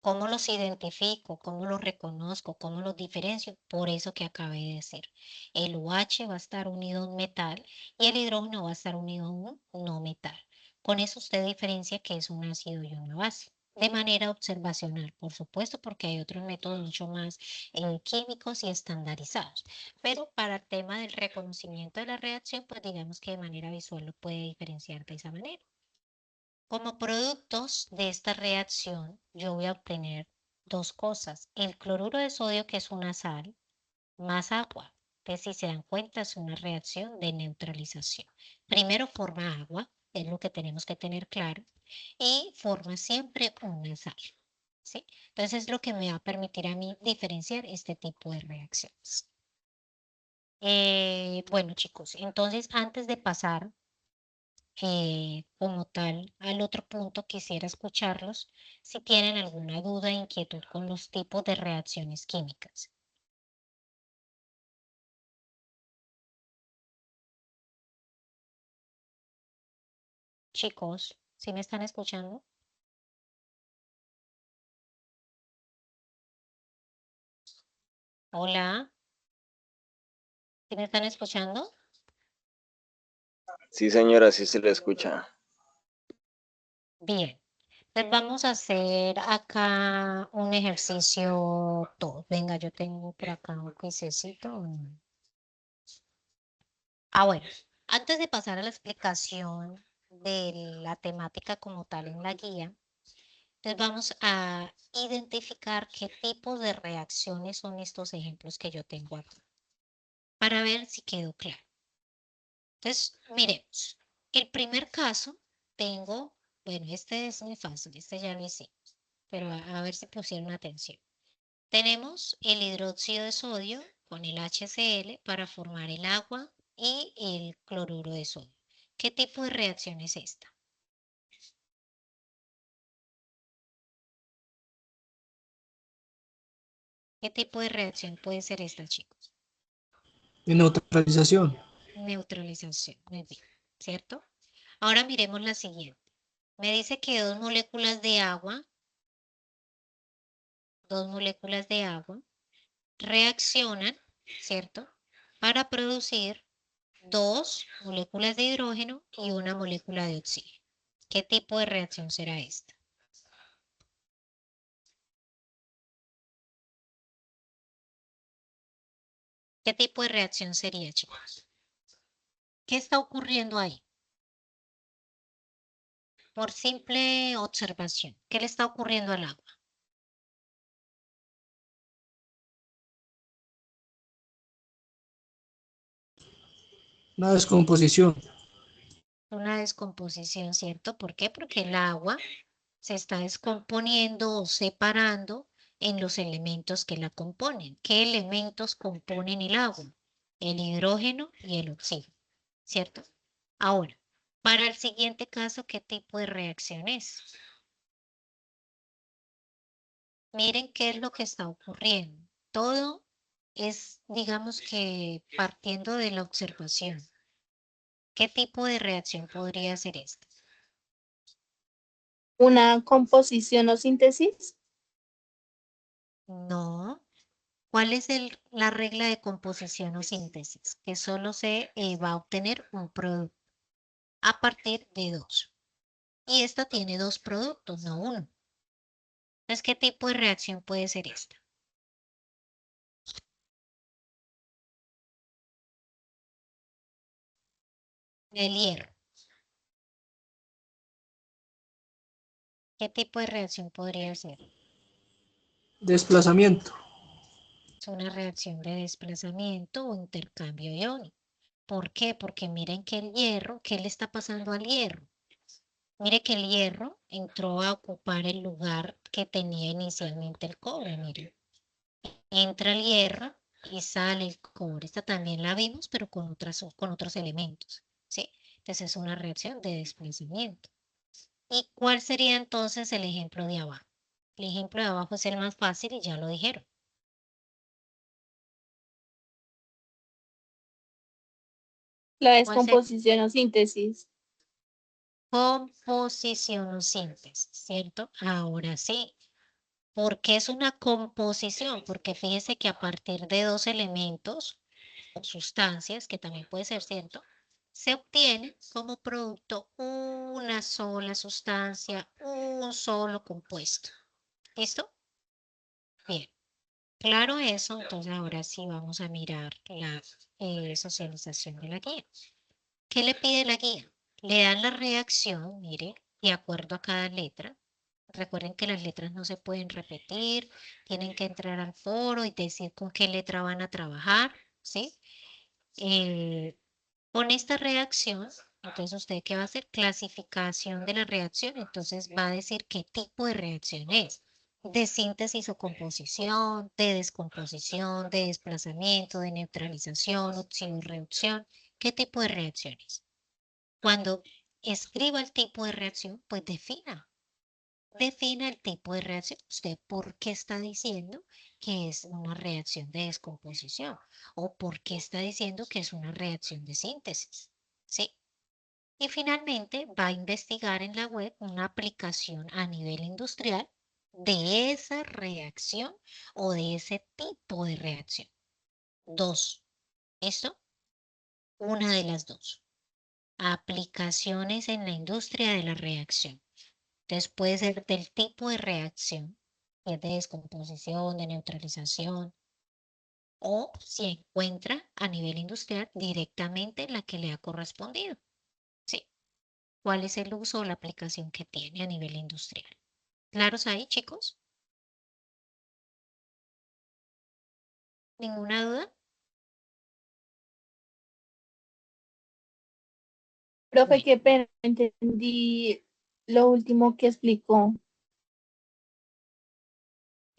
¿Cómo los identifico? ¿Cómo los reconozco? ¿Cómo los diferencio? Por eso que acabé de decir. El OH va a estar unido a un metal y el hidrógeno va a estar unido a un no metal. Con eso usted diferencia que es un ácido y una base. De manera observacional, por supuesto, porque hay otros métodos mucho más químicos y estandarizados. Pero para el tema del reconocimiento de la reacción, pues digamos que de manera visual lo puede diferenciar de esa manera. Como productos de esta reacción, yo voy a obtener dos cosas. El cloruro de sodio, que es una sal, más agua. Entonces, si se dan cuenta, es una reacción de neutralización. Primero forma agua, es lo que tenemos que tener claro, y forma siempre una sal, ¿sí? Entonces, es lo que me va a permitir a mí diferenciar este tipo de reacciones. Bueno, chicos, entonces, antes de pasar como tal al otro punto, quisiera escucharlos si tienen alguna duda e inquietud con los tipos de reacciones químicas. Chicos, ¿sí me están escuchando? Hola, ¿sí me están escuchando? Sí, señora, sí se le escucha. Bien, pues vamos a hacer acá un ejercicio todos. Venga, yo tengo por acá un quizecito. Bueno, antes de pasar a la explicación de la temática como tal en la guía, entonces vamos a identificar qué tipos de reacciones son estos ejemplos que yo tengo aquí, para ver si quedó claro. Entonces, miremos. El primer caso tengo, bueno, este es muy fácil, este ya lo hicimos, pero a ver si pusieron atención. Tenemos el hidróxido de sodio con el HCl para formar el agua y el cloruro de sodio. ¿Qué tipo de reacción es esta? ¿Qué tipo de reacción puede ser esta, chicos? De neutralización. Neutralización, muy bien, ¿cierto? Ahora miremos la siguiente. Me dice que dos moléculas de agua reaccionan, ¿cierto? Para producir dos moléculas de hidrógeno y una molécula de oxígeno. ¿Qué tipo de reacción será esta? ¿Qué tipo de reacción sería, chicos? ¿Qué está ocurriendo ahí? Por simple observación, ¿qué le está ocurriendo al agua? Una descomposición. Una descomposición, ¿cierto? ¿Por qué? Porque el agua se está descomponiendo o separando en los elementos que la componen. ¿Qué elementos componen el agua? El hidrógeno y el oxígeno, ¿cierto? Ahora, para el siguiente caso, ¿qué tipo de reacción es? Miren qué es lo que está ocurriendo. Todo es, digamos que partiendo de la observación. ¿Qué tipo de reacción podría ser esta? Una composición o síntesis. No. ¿Cuál es la regla de composición o síntesis? Que solo se va a obtener un producto a partir de dos. Y esta tiene dos productos, no uno. Entonces, ¿qué tipo de reacción puede ser esta? El hierro. ¿Qué tipo de reacción podría ser? Desplazamiento. Es una reacción de desplazamiento o intercambio iónico. ¿Por qué? Porque miren que el hierro, ¿qué le está pasando al hierro? Mire que el hierro entró a ocupar el lugar que tenía inicialmente el cobre, miren. Entra el hierro y sale el cobre. Esta también la vimos, pero con otros elementos, ¿sí? Entonces es una reacción de desplazamiento. ¿Y cuál sería entonces el ejemplo de abajo? El ejemplo de abajo es el más fácil y ya lo dijeron. La ¿Cuál sería? descomposición o síntesis. Composición o síntesis, ¿cierto? Ahora sí. ¿Por qué es una composición? Porque fíjese que a partir de dos elementos o sustancias, que también puede ser cierto, se obtiene como producto una sola sustancia, un solo compuesto. ¿Listo? Bien. Claro eso, entonces ahora sí vamos a mirar la socialización de la guía. ¿Qué le pide la guía? Le dan la reacción, mire, de acuerdo a cada letra. Recuerden que las letras no se pueden repetir, tienen que entrar al foro y decir con qué letra van a trabajar, ¿sí? Eh, con esta reacción, entonces usted qué va a hacer? Clasificación de la reacción, entonces va a decir qué tipo de reacción es. De síntesis o composición, de descomposición, de desplazamiento, de neutralización, oxidorreducción, ¿qué tipo de reacciones? Cuando escriba el tipo de reacción, pues defina el tipo de reacción. ¿Usted por qué está diciendo que es una reacción de descomposición? ¿O por qué está diciendo que es una reacción de síntesis? ¿Sí? Y finalmente va a investigar en la web una aplicación a nivel industrial de esa reacción o de ese tipo de reacción. Dos. ¿Esto? Una de las dos. Aplicaciones en la industria de la reacción. Entonces puede ser del tipo de reacción, que es de descomposición, de neutralización, o si encuentra a nivel industrial directamente la que le ha correspondido. ¿Sí? ¿Cuál es el uso o la aplicación que tiene a nivel industrial? ¿Claros ahí, chicos? ¿Ninguna duda? Profe, Bueno, qué pena, entendí lo último que explicó.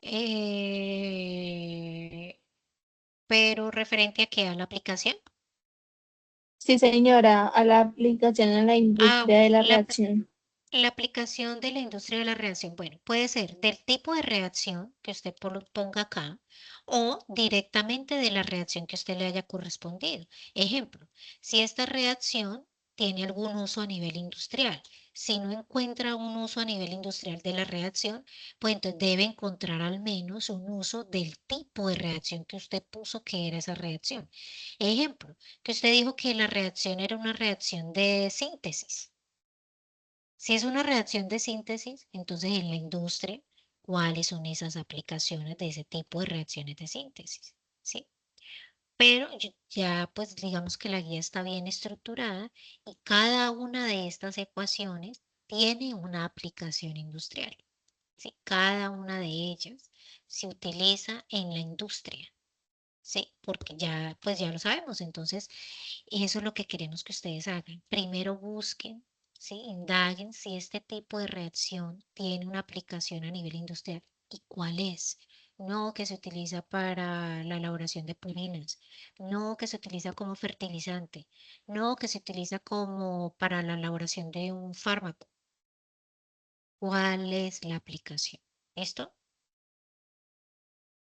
eh, pero referente a qué, a la aplicación. Sí, señora, a la aplicación en la Ah, industria de la la, reacción. La aplicación de la industria de la reacción, bueno, puede ser del tipo de reacción que usted ponga acá o directamente de la reacción que usted le haya correspondido. Ejemplo, si esta reacción tiene algún uso a nivel industrial, si no encuentra un uso a nivel industrial de la reacción, pues entonces debe encontrar al menos un uso del tipo de reacción que usted puso que era esa reacción. Ejemplo, que usted dijo que la reacción era una reacción de síntesis. Si es una reacción de síntesis, entonces en la industria, ¿cuáles son esas aplicaciones de ese tipo de reacciones de síntesis? ¿Sí? Pero ya pues digamos que la guía está bien estructurada y cada una de estas ecuaciones tiene una aplicación industrial. ¿Sí? Cada una de ellas se utiliza en la industria. Sí, porque ya, pues ya lo sabemos. Entonces, eso es lo que queremos que ustedes hagan. Primero busquen, ¿sí? Indaguen si este tipo de reacción tiene una aplicación a nivel industrial y cuál es. No que se utiliza para la elaboración de purinas, no que se utiliza como fertilizante, no que se utiliza como para la elaboración de un fármaco. ¿Cuál es la aplicación? ¿Listo?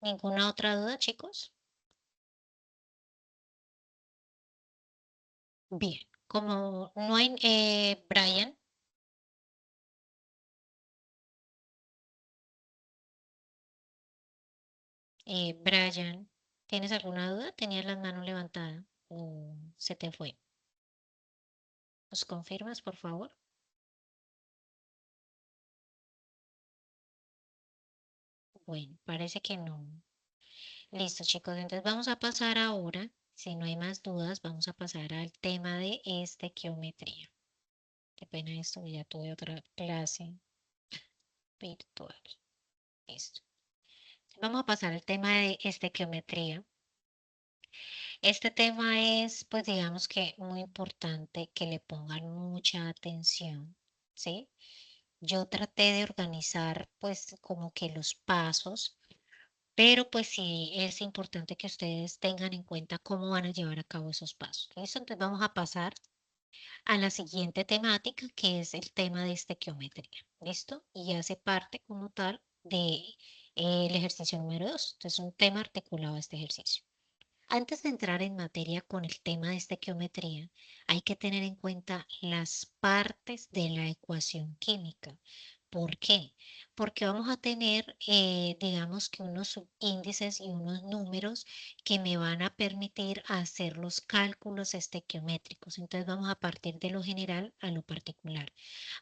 ¿Ninguna otra duda, chicos? Bien, como no hay, Brian, Brian, ¿tienes alguna duda? ¿Tenías las manos levantadas o se te fue? ¿Nos confirmas, por favor? Bueno, parece que no. Listo, chicos. Entonces vamos a pasar ahora, si no hay más dudas, vamos a pasar al tema de estequiometría. Qué pena esto, que ya tuve otra clase virtual. Listo. Vamos a pasar al tema de estequiometría. Este tema es, pues digamos que muy importante que le pongan mucha atención, ¿sí? Yo traté de organizar pues como que los pasos, pero pues sí es importante que ustedes tengan en cuenta cómo van a llevar a cabo esos pasos. ¿Listo? Entonces vamos a pasar a la siguiente temática, que es el tema de estequiometría. ¿Listo? Y hace parte como tal de el ejercicio número 2. Entonces, un tema articulado a este ejercicio. Antes de entrar en materia con el tema de estequiometría, hay que tener en cuenta las partes de la ecuación química. ¿Por qué? Porque vamos a tener, digamos que unos subíndices y unos números que me van a permitir hacer los cálculos estequiométricos. Entonces vamos a partir de lo general a lo particular.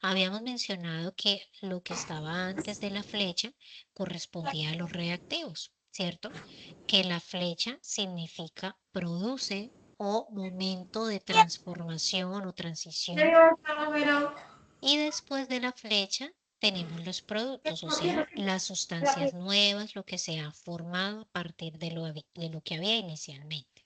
Habíamos mencionado que lo que estaba antes de la flecha correspondía a los reactivos, ¿cierto? Que la flecha significa produce o momento de transformación o transición. Y después de la flecha tenemos los productos, o sea, las sustancias nuevas, lo que se ha formado a partir de lo que había inicialmente.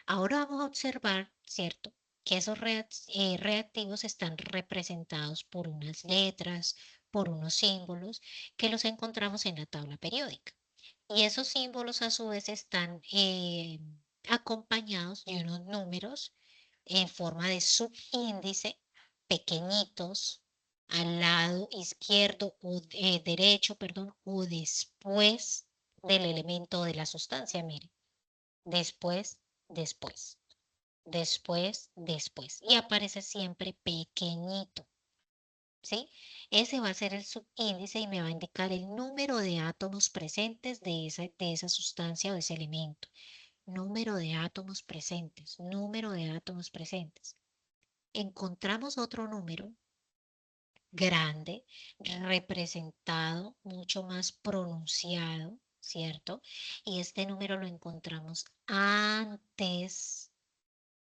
Ahora vamos a observar, ¿cierto? Que esos reactivos están representados por unas letras, por unos símbolos que los encontramos en la tabla periódica. Y esos símbolos a su vez están acompañados de unos números en forma de subíndice pequeñitos al lado izquierdo o derecho, perdón, o después del elemento de la sustancia, mire, después, después, después, y aparece siempre pequeñito, ¿sí? Ese va a ser el subíndice y me va a indicar el número de átomos presentes de esa sustancia o de ese elemento. Número de átomos presentes, número de átomos presentes. Encontramos otro número grande, representado, mucho más pronunciado, ¿cierto? Y este número lo encontramos antes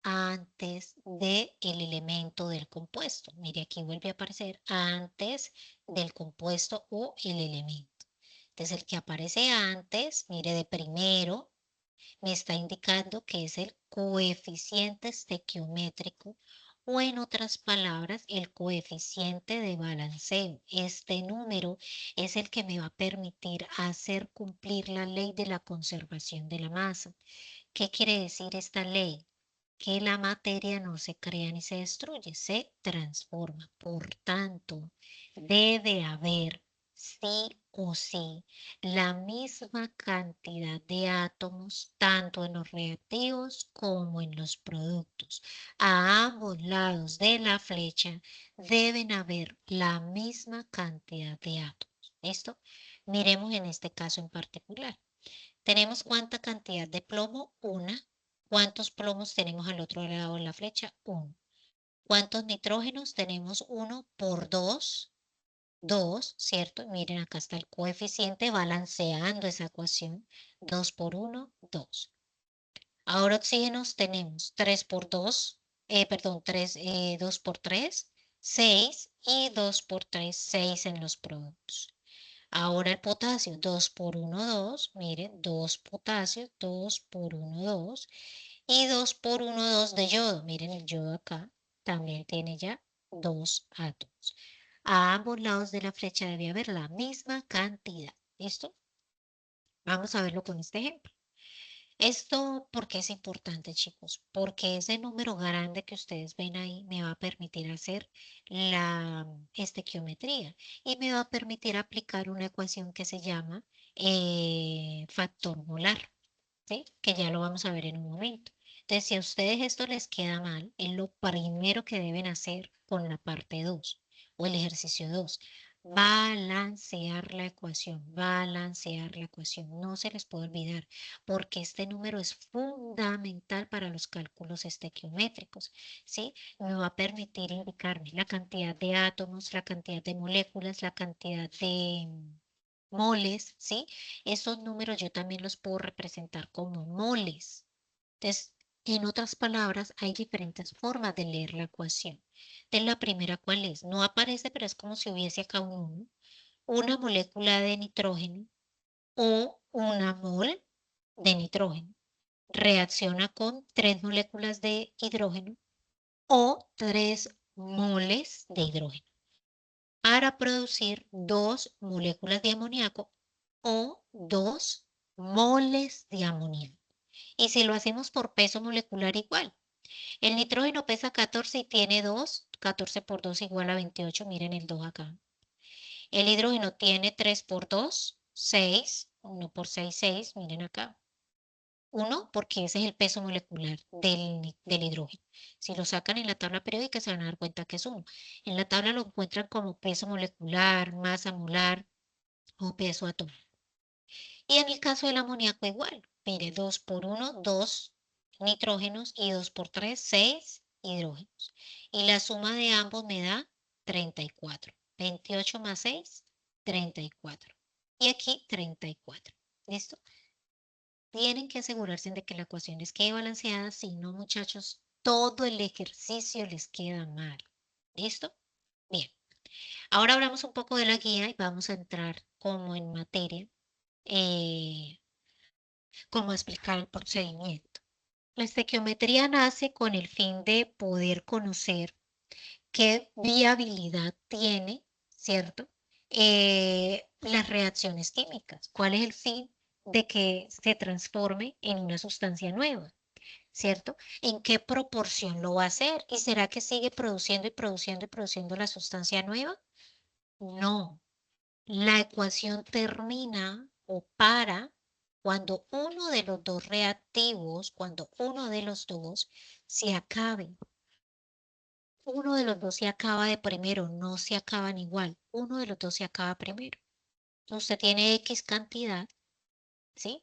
del elemento del compuesto. Mire, aquí vuelve a aparecer antes del compuesto o el elemento. Entonces, el que aparece antes, mire, de primero, me está indicando que es el coeficiente estequiométrico o en otras palabras, el coeficiente de balanceo. Este número es el que me va a permitir hacer cumplir la ley de la conservación de la masa. ¿Qué quiere decir esta ley? Que la materia no se crea ni se destruye, se transforma. Por tanto, debe haber sí o sí la misma cantidad de átomos tanto en los reactivos como en los productos. A ambos lados de la flecha deben haber la misma cantidad de átomos. ¿Listo? Miremos en este caso en particular. ¿Tenemos cuánta cantidad de plomo? Una. ¿Cuántos plomos tenemos al otro lado de la flecha? Uno. ¿Cuántos nitrógenos? Tenemos uno por dos. Dos, ¿cierto? Miren, acá está el coeficiente balanceando esa ecuación. 2 por 1, 2. Ahora oxígenos tenemos 3 por 2, perdón, 2 por 3, 6 y 2 por 3, 6 en los productos. Ahora el potasio, 2 por 1, 2, miren, 2 potasio, 2 por 1, 2, y 2 por 1, 2 de yodo, miren el yodo acá, también tiene ya 2 átomos. A ambos lados de la flecha debe haber la misma cantidad, ¿listo? Vamos a verlo con este ejemplo. Esto, ¿por qué es importante, chicos? Porque ese número grande que ustedes ven ahí me va a permitir hacer la estequiometría y me va a permitir aplicar una ecuación que se llama factor molar, ¿sí? Que ya lo vamos a ver en un momento. Entonces, si a ustedes esto les queda mal, es lo primero que deben hacer con la parte 2 o el ejercicio 2. balancear la ecuación, no se les puede olvidar, porque este número es fundamental para los cálculos estequiométricos, ¿sí? Me va a permitir indicarme la cantidad de átomos, la cantidad de moléculas, la cantidad de moles, ¿sí? Esos números yo también los puedo representar como moles. Entonces, en otras palabras, hay diferentes formas de leer la ecuación. Entonces, la primera, ¿cuál es? No aparece, pero es como si hubiese acá una molécula de nitrógeno o una mol de nitrógeno. Reacciona con 3 moléculas de hidrógeno o 3 moles de hidrógeno para producir 2 moléculas de amoníaco o 2 moles de amoníaco. Y si lo hacemos por peso molecular igual, el nitrógeno pesa 14 y tiene 2, 14 por 2 igual a 28, miren el 2 acá. El hidrógeno tiene 3 por 2, 6, 1 por 6, 6, miren acá. 1 porque ese es el peso molecular del hidrógeno. Si lo sacan en la tabla periódica se van a dar cuenta que es 1. En la tabla lo encuentran como peso molecular, masa molar o peso atómico. Y en el caso del amoníaco igual. Mire, 2 por 1, 2 nitrógenos y 2 por 3, 6 hidrógenos. Y la suma de ambos me da 34. 28 más 6, 34. Y aquí 34. ¿Listo? Tienen que asegurarse de que la ecuación les quede balanceada, si no, muchachos, todo el ejercicio les queda mal. ¿Listo? Bien. Ahora hablamos un poco de la guía y vamos a entrar como en materia. Cómo explicar el procedimiento. La estequiometría nace con el fin de poder conocer qué viabilidad tiene, ¿cierto? Las reacciones químicas. ¿Cuál es el fin de que se transforme en una sustancia nueva? ¿Cierto? ¿En qué proporción lo va a hacer? ¿Y será que sigue produciendo y produciendo y produciendo la sustancia nueva? No. La ecuación termina o para cuando uno de los dos reactivos, cuando uno de los dos se acabe. Uno de los dos se acaba de primero, no se acaban igual. Uno de los dos se acaba primero. Usted tiene X cantidad, ¿sí?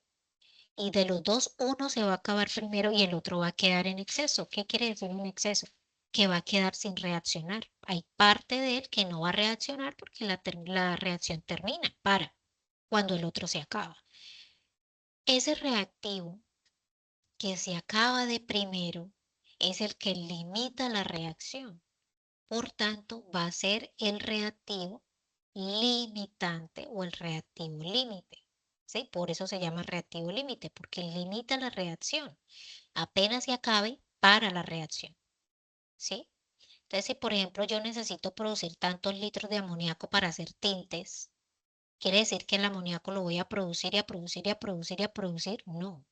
Y de los dos, uno se va a acabar primero y el otro va a quedar en exceso. ¿Qué quiere decir en exceso? Que va a quedar sin reaccionar. Hay parte de él que no va a reaccionar porque la reacción termina, para, cuando el otro se acaba. Ese reactivo que se acaba de primero es el que limita la reacción. Por tanto, va a ser el reactivo limitante o el reactivo límite. ¿Sí? Por eso se llama reactivo límite, porque limita la reacción. Apenas se acabe, para la reacción. ¿Sí? Entonces, si por ejemplo yo necesito producir tantos litros de amoníaco para hacer tintes, ¿quiere decir que el amoníaco lo voy a producir y a producir y a producir y a producir? No.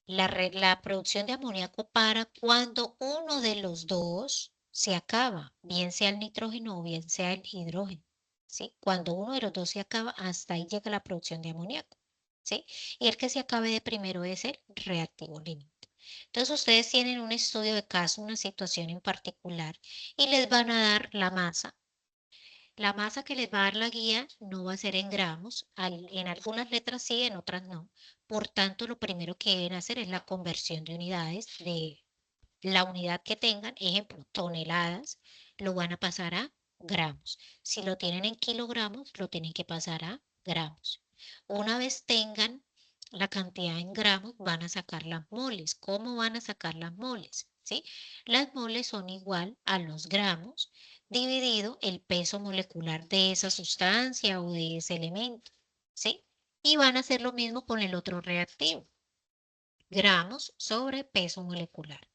La producción de amoníaco para cuando uno de los dos se acaba, bien sea el nitrógeno o bien sea el hidrógeno, ¿sí? Cuando uno de los dos se acaba, hasta ahí llega la producción de amoníaco, ¿sí? Y el que se acabe de primero es el reactivo límite. Entonces ustedes tienen un estudio de caso, una situación en particular, y les van a dar la masa. La masa que les va a dar la guía no va a ser en gramos, en algunas letras sí, en otras no. Por tanto, lo primero que deben hacer es la conversión de unidades de la unidad que tengan, ejemplo, toneladas, lo van a pasar a gramos. Si lo tienen en kilogramos, lo tienen que pasar a gramos. Una vez tengan la cantidad en gramos, van a sacar las moles. ¿Cómo van a sacar las moles? ¿Sí? Las moles son igual a los gramos dividido el peso molecular de esa sustancia o de ese elemento. ¿Sí? Y van a hacer lo mismo con el otro reactivo. Gramos sobre peso molecular.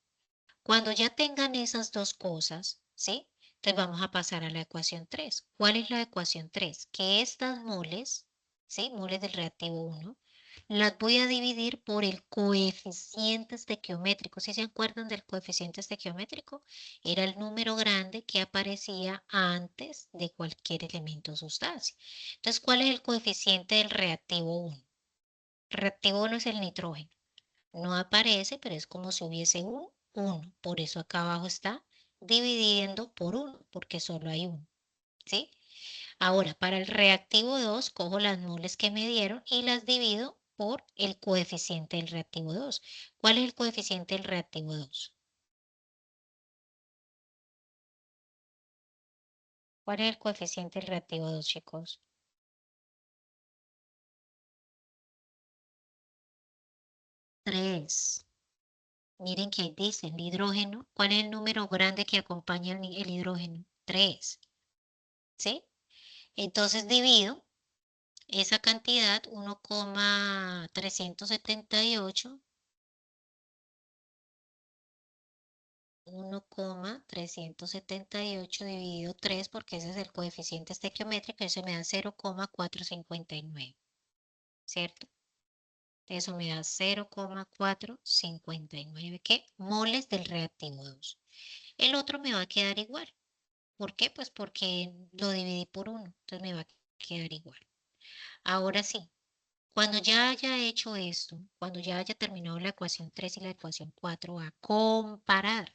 Cuando ya tengan esas dos cosas, ¿sí? Entonces vamos a pasar a la ecuación 3. ¿Cuál es la ecuación 3? Que estas moles, ¿sí? Moles del reactivo 1, las voy a dividir por el coeficiente estequiométrico. ¿Sí se acuerdan del coeficiente estequiométrico? Era el número grande que aparecía antes de cualquier elemento o sustancia. Entonces, ¿cuál es el coeficiente del reactivo 1? El reactivo 1 es el nitrógeno. No aparece, pero es como si hubiese un 1. Por eso acá abajo está dividiendo por 1, porque solo hay 1. ¿Sí? Ahora, para el reactivo 2, cojo las moles que me dieron y las divido por el coeficiente del reactivo 2. ¿Cuál es el coeficiente del reactivo 2? ¿Cuál es el coeficiente del reactivo 2, chicos? 3. Miren que dice el hidrógeno. ¿Cuál es el número grande que acompaña el hidrógeno? 3. ¿Sí? Entonces divido esa cantidad 1,378 dividido 3 porque ese es el coeficiente estequiométrico, eso me da 0,459, ¿cierto? Eso me da 0,459, ¿qué? Moles del reactivo 2. El otro me va a quedar igual. ¿Por qué? Pues porque lo dividí por 1, entonces me va a quedar igual. Ahora sí, cuando ya haya hecho esto, cuando ya haya terminado la ecuación 3 y la ecuación 4, va a comparar.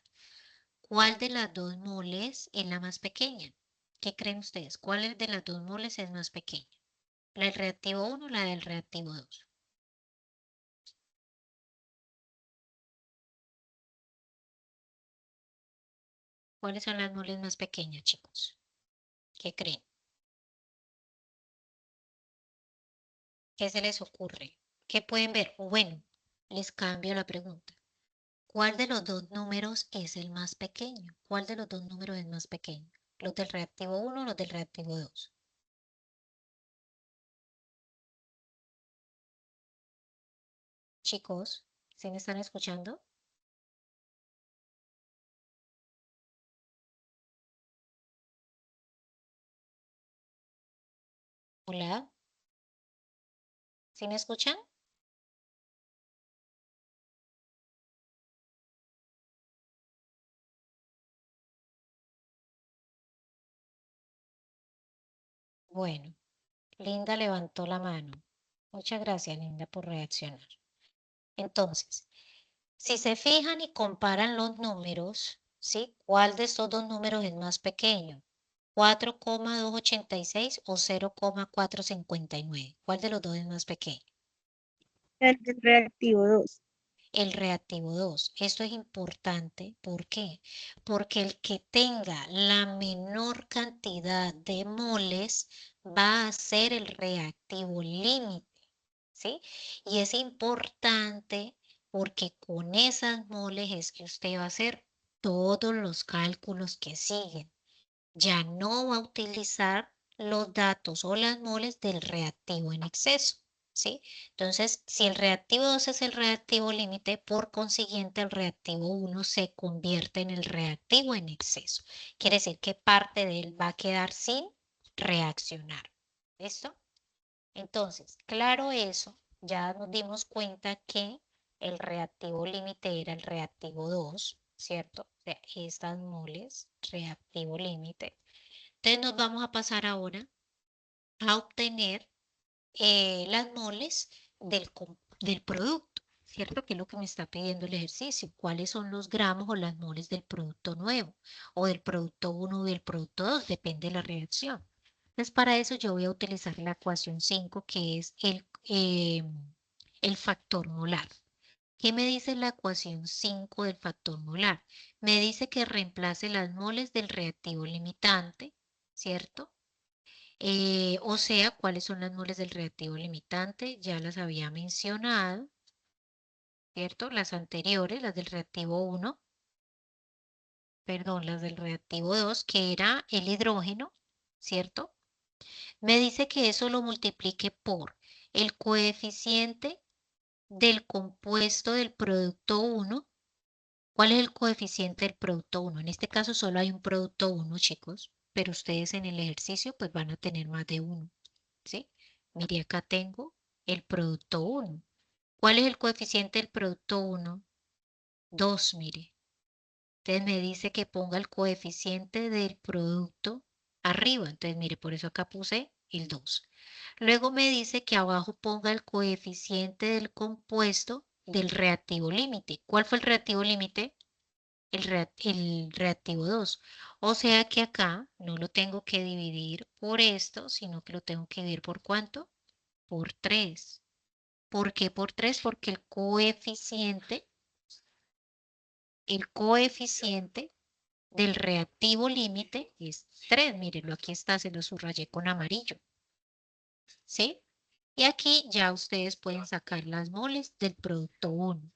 ¿Cuál de las dos moles es la más pequeña? ¿Qué creen ustedes? ¿Cuál de las dos moles es más pequeña? ¿La del reactivo 1 o la del reactivo 2? ¿Cuáles son las moles más pequeñas, chicos? ¿Qué creen? ¿Qué se les ocurre? ¿Qué pueden ver? O bueno, les cambio la pregunta. ¿Cuál de los dos números es el más pequeño? ¿Cuál de los dos números es más pequeño? ¿Los del reactivo 1 o los del reactivo 2? Chicos, ¿sí me están escuchando? Hola, ¿sí me escuchan? Bueno, Linda levantó la mano. Muchas gracias, Linda, por reaccionar. Entonces, si se fijan y comparan los números, ¿sí? ¿Cuál de estos dos números es más pequeño? 4,286 o 0,459. ¿Cuál de los dos es más pequeño? El del reactivo 2. El reactivo 2. Esto es importante. ¿Por qué? Porque el que tenga la menor cantidad de moles va a ser el reactivo límite, ¿sí? Y es importante porque con esas moles es que usted va a hacer todos los cálculos que siguen. Ya no va a utilizar los datos o las moles del reactivo en exceso, ¿sí? Entonces, si el reactivo 2 es el reactivo límite, por consiguiente el reactivo 1 se convierte en el reactivo en exceso. Quiere decir que parte de él va a quedar sin reaccionar. ¿Listo? Entonces, claro eso, ya nos dimos cuenta que el reactivo límite era el reactivo 2, ¿cierto? O sea, estas moles, reactivo límite. Entonces nos vamos a pasar ahora a obtener las moles del producto, ¿cierto? Que es lo que me está pidiendo el ejercicio. ¿Cuáles son los gramos o las moles del producto nuevo? O del producto 1 o del producto 2, depende de la reacción. Entonces para eso yo voy a utilizar la ecuación 5, que es el factor molar. ¿Qué me dice la ecuación 5 del factor molar? Me dice que reemplace las moles del reactivo limitante, ¿cierto? O sea, ¿cuáles son las moles del reactivo limitante? Ya las había mencionado, ¿cierto? Las anteriores, las del reactivo 1, perdón, las del reactivo 2, que era el hidrógeno, ¿cierto? Me dice que eso lo multiplique por el coeficiente del compuesto del producto 1. ¿Cuál es el coeficiente del producto 1? En este caso solo hay un producto 1, chicos, pero ustedes en el ejercicio pues van a tener más de uno, ¿sí? Mire, acá tengo el producto 1. ¿Cuál es el coeficiente del producto 1? 2, mire. Entonces me dice que ponga el coeficiente del producto arriba. Entonces, mire, por eso acá puse el 2. Luego me dice que abajo ponga el coeficiente del compuesto del reactivo límite. ¿Cuál fue el reactivo límite? el reactivo 2. O sea que acá no lo tengo que dividir por esto, sino que lo tengo que dividir por ¿cuánto? Por 3. ¿Por qué por 3? Porque el coeficiente del reactivo límite es 3. Mírenlo, aquí está, se lo subrayé con amarillo. ¿Sí? Y aquí ya ustedes pueden sacar las moles del producto 1.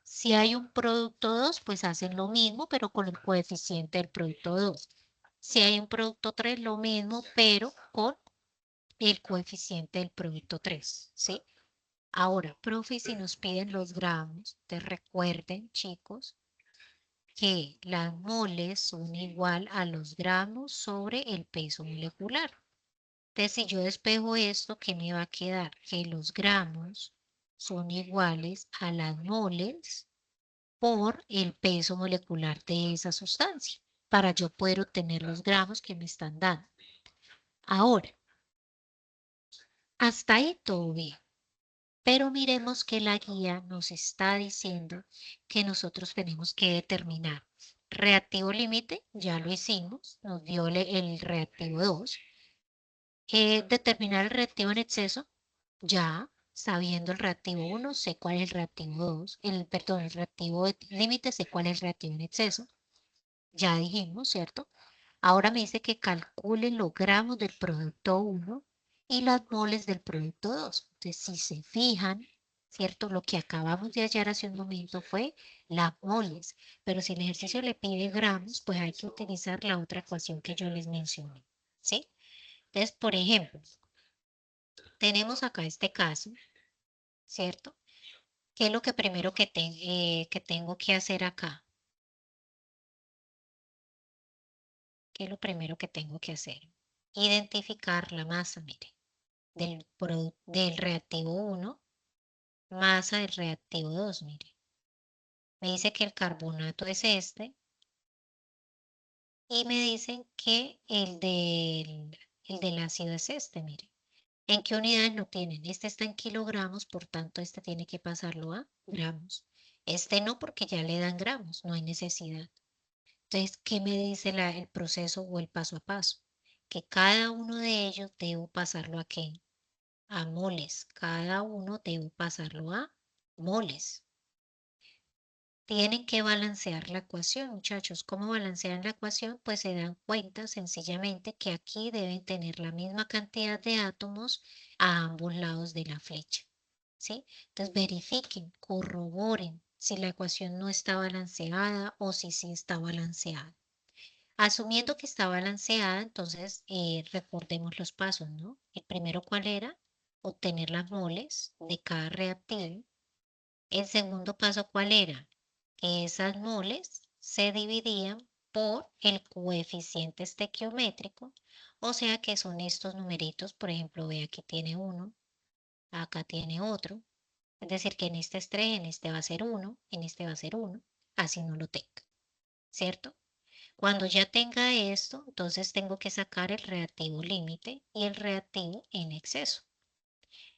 Si hay un producto 2, pues hacen lo mismo, pero con el coeficiente del producto 2. Si hay un producto 3, lo mismo, pero con el coeficiente del producto 3, ¿sí? Ahora, profe, si nos piden los gramos, te recuerden, chicos, que las moles son igual a los gramos sobre el peso molecular. Entonces, si yo despejo esto, ¿qué me va a quedar? Que los gramos son iguales a las moles por el peso molecular de esa sustancia, para yo poder obtener los gramos que me están dando. Ahora, hasta ahí todo bien. Pero miremos que la guía nos está diciendo que nosotros tenemos que determinar reactivo límite, ya lo hicimos, nos dio el reactivo 2. Determinar el reactivo en exceso, ya sabiendo el reactivo 1, sé cuál es el reactivo 2, perdón, el reactivo límite, sé cuál es el reactivo en exceso. Ya dijimos, ¿cierto? Ahora me dice que calcule los gramos del producto 1 y las moles del producto 2. Entonces, si se fijan, ¿cierto? Lo que acabamos de hallar hace un momento fue las moles. Pero si el ejercicio le pide gramos, pues hay que utilizar la otra ecuación que yo les mencioné, ¿sí? Entonces, por ejemplo, tenemos acá este caso, ¿cierto? ¿Qué es lo que primero que tengo que hacer acá? ¿Qué es lo primero que tengo que hacer? Identificar la masa, mire, del reactivo 1, masa del reactivo 2, mire. Me dice que el carbonato es este y me dicen que el del ácido es este, mire. ¿En qué unidades lo tienen? Este está en kilogramos, por tanto, este tiene que pasarlo a gramos. Este no, porque ya le dan gramos, no hay necesidad. Entonces, ¿qué me dice el proceso o el paso a paso? Que cada uno de ellos debo pasarlo a ¿qué? A moles. Cada uno debo pasarlo a moles. Tienen que balancear la ecuación, muchachos. ¿Cómo balancean la ecuación? Pues se dan cuenta sencillamente que aquí deben tener la misma cantidad de átomos a ambos lados de la flecha, ¿sí? Entonces verifiquen, corroboren si la ecuación no está balanceada o si sí está balanceada. Asumiendo que está balanceada, entonces recordemos los pasos, ¿no? El primero, ¿cuál era? Obtener las moles de cada reactivo. El segundo paso, ¿cuál era? Que esas moles se dividían por el coeficiente estequiométrico, o sea que son estos numeritos, por ejemplo, ve aquí tiene uno, acá tiene otro, es decir, que en este es 3, en este va a ser 1, en este va a ser 1, así no lo tenga, ¿cierto? Cuando ya tenga esto, entonces tengo que sacar el reactivo límite y el reactivo en exceso.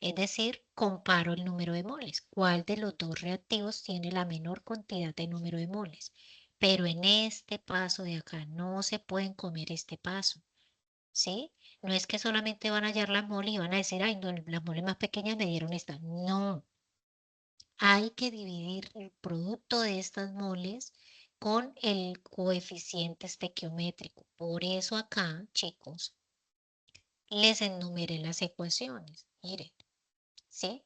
Es decir, comparo el número de moles. ¿Cuál de los dos reactivos tiene la menor cantidad de número de moles? Pero en este paso de acá no se pueden comer este paso, ¿sí? No es que solamente van a hallar las moles y van a decir, ay, no, las moles más pequeñas me dieron esta. No, hay que dividir el producto de estas moles con el coeficiente estequiométrico. Por eso acá, chicos, les enumeré las ecuaciones. Miren, ¿sí?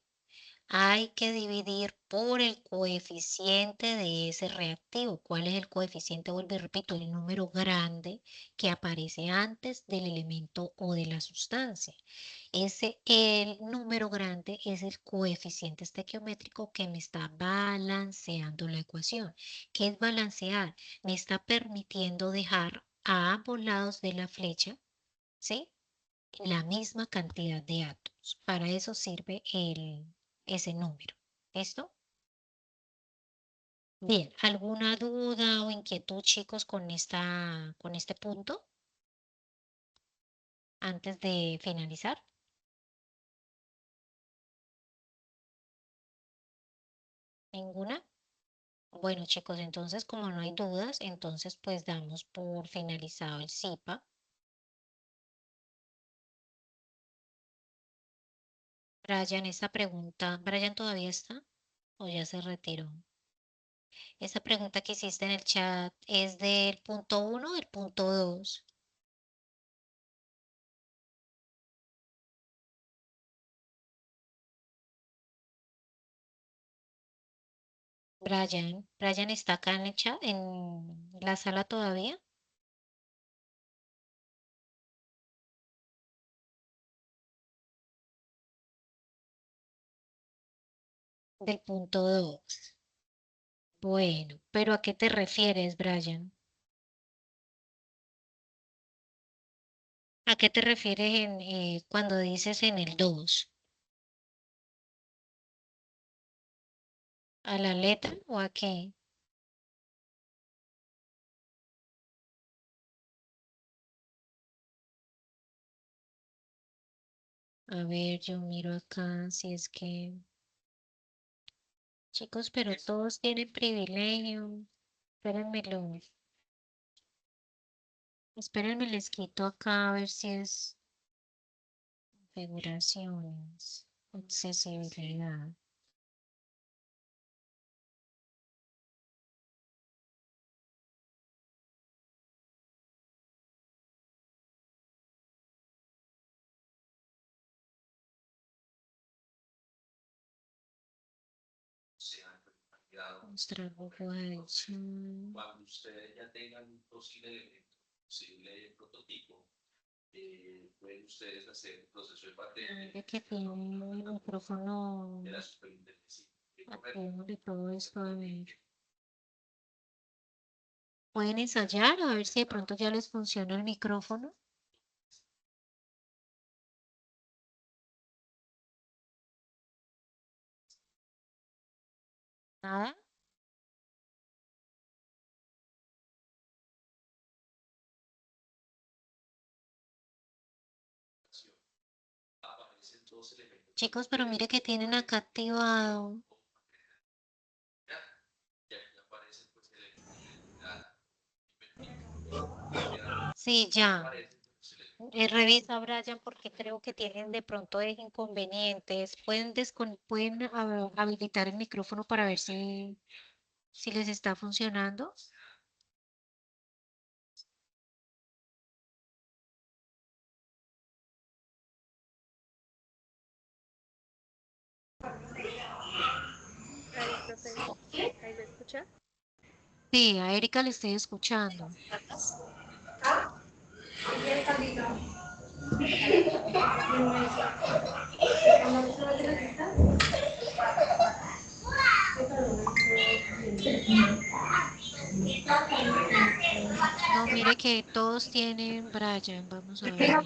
Hay que dividir por el coeficiente de ese reactivo. ¿Cuál es el coeficiente? Vuelvo y repito, el número grande que aparece antes del elemento o de la sustancia. El número grande es el coeficiente estequiométrico que me está balanceando la ecuación. ¿Qué es balancear? Me está permitiendo dejar a ambos lados de la flecha, ¿sí? La misma cantidad de átomos. Para eso sirve ese número. ¿Listo? Bien, ¿alguna duda o inquietud, chicos, con este punto antes de finalizar? ¿Ninguna? Bueno, chicos, entonces como no hay dudas, entonces pues damos por finalizado el CIPA. Brian, esta pregunta, ¿Brian todavía está o ya se retiró? Esa pregunta que hiciste en el chat es del punto 1 o del punto 2. Brian está acá en el chat, en la sala todavía. Del punto 2. Bueno, pero ¿a qué te refieres, Brian? ¿A qué te refieres cuando dices en el 2? ¿A la letra o a qué? A ver, yo miro acá si es que... Chicos, pero todos tienen privilegio. Espérenmelo. Espérenme, les quito acá a ver si es configuraciones, accesibilidad. Mostrar hoja de edición. Cuando ustedes ya tengan un posible elemento, posible prototipo, pueden ustedes hacer el proceso de patente Mire que tiene el micrófono de la superintendencia. activo de todo esto. A ver. Pueden ensayar a ver si de pronto ya les funciona el micrófono. Nada. Aparecen dos elementos. Chicos, pero mire que tienen acá activado. Ya aparecen pues Sí, ya. Revisa, Brian, porque creo que tienen de pronto inconvenientes. Pueden habilitar el micrófono para ver si les está funcionando. Ahí, profe, ahí me escucha. Sí, a Erika le estoy escuchando. No, mire que todos tienen Brian. Vamos a ver.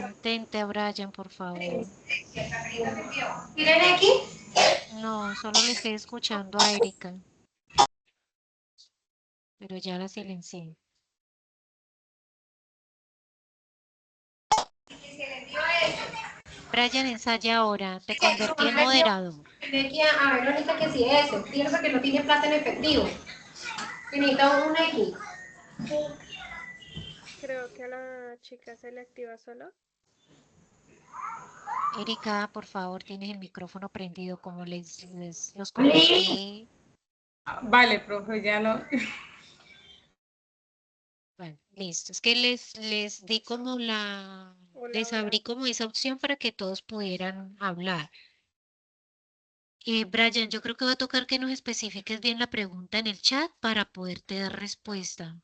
Intente a Brian, por favor. No, solo le estoy escuchando a Erika. Pero ya la silencié. Brian, ensaya ahora. Te convertí en moderador. A Verónica que sí es eso, piensa que no tiene plata en efectivo, que necesita un X. Creo que a la chica se le activa solo. Erika, por favor, tienes el micrófono prendido como los comenté. Vale, profe, ya no. Bueno, listo. Es que les di como Hola, les hola. abrí como esa opción para que todos pudieran hablar. Brian, yo creo que va a tocar que nos especifiques bien la pregunta en el chat para poderte dar respuesta.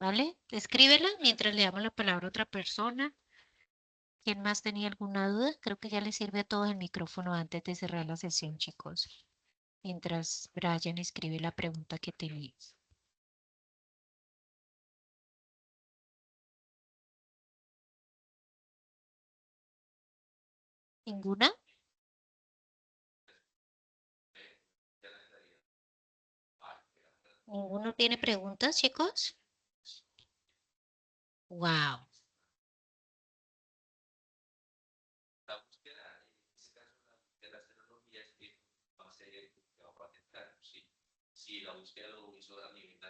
¿Vale? Escríbela mientras le damos la palabra a otra persona. ¿Quién más tenía alguna duda? Creo que ya les sirve a todos el micrófono antes de cerrar la sesión, chicos. Mientras Brian escribe la pregunta que tenía. ¿Ninguna? ¿Ninguno tiene preguntas, chicos? Wow.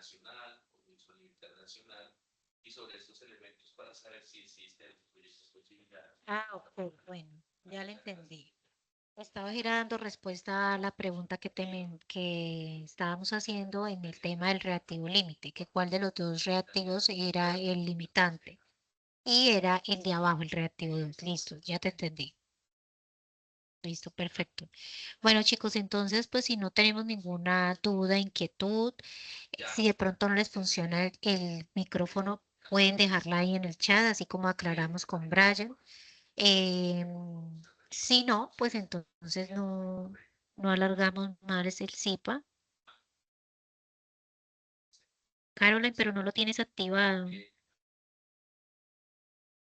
nacional o mismo a nivel internacional, y sobre estos elementos para saber si existen proyectos similares. Ah, ok, bueno, ya le entendí. Estaba dando respuesta a la pregunta que estábamos haciendo en el tema del reactivo límite, que cuál de los dos reactivos era el limitante. Y era el de abajo, el reactivo 2. Listo, ya te entendí. Listo, perfecto. Bueno, chicos, entonces, pues si no tenemos ninguna duda, inquietud, si de pronto no les funciona el micrófono, pueden dejarla ahí en el chat, así como aclaramos con Brian. Si no, pues entonces no alargamos más el CIPA. Caroline, pero no lo tienes activado.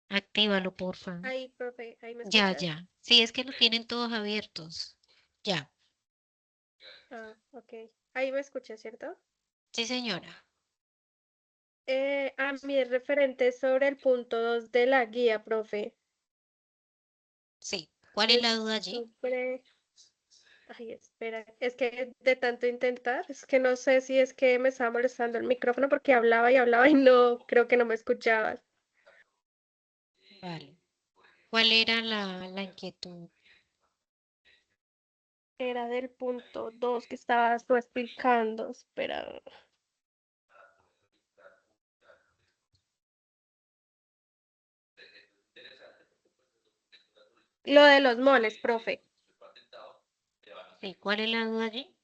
Actívalo, porfa. Ahí, profe, ahí me Ya, escuchas. ya. Sí, es que lo tienen todos abiertos. Ya. Ah, ok. Ahí me escuchas, ¿cierto? Sí, señora. A mí es referente sobre el punto 2 de la guía, profe. Sí. ¿Cuál es Es la duda allí? sobre... Ay, espera, es que de tanto intentar, es que no sé si es que me estaba molestando el micrófono porque hablaba y no, creo que no me escuchabas. Vale. ¿Cuál era la inquietud? Era del punto 2 que estabas tú explicando, espera. Lo de los moles, profe. Sí, ¿cuál es la duda allí?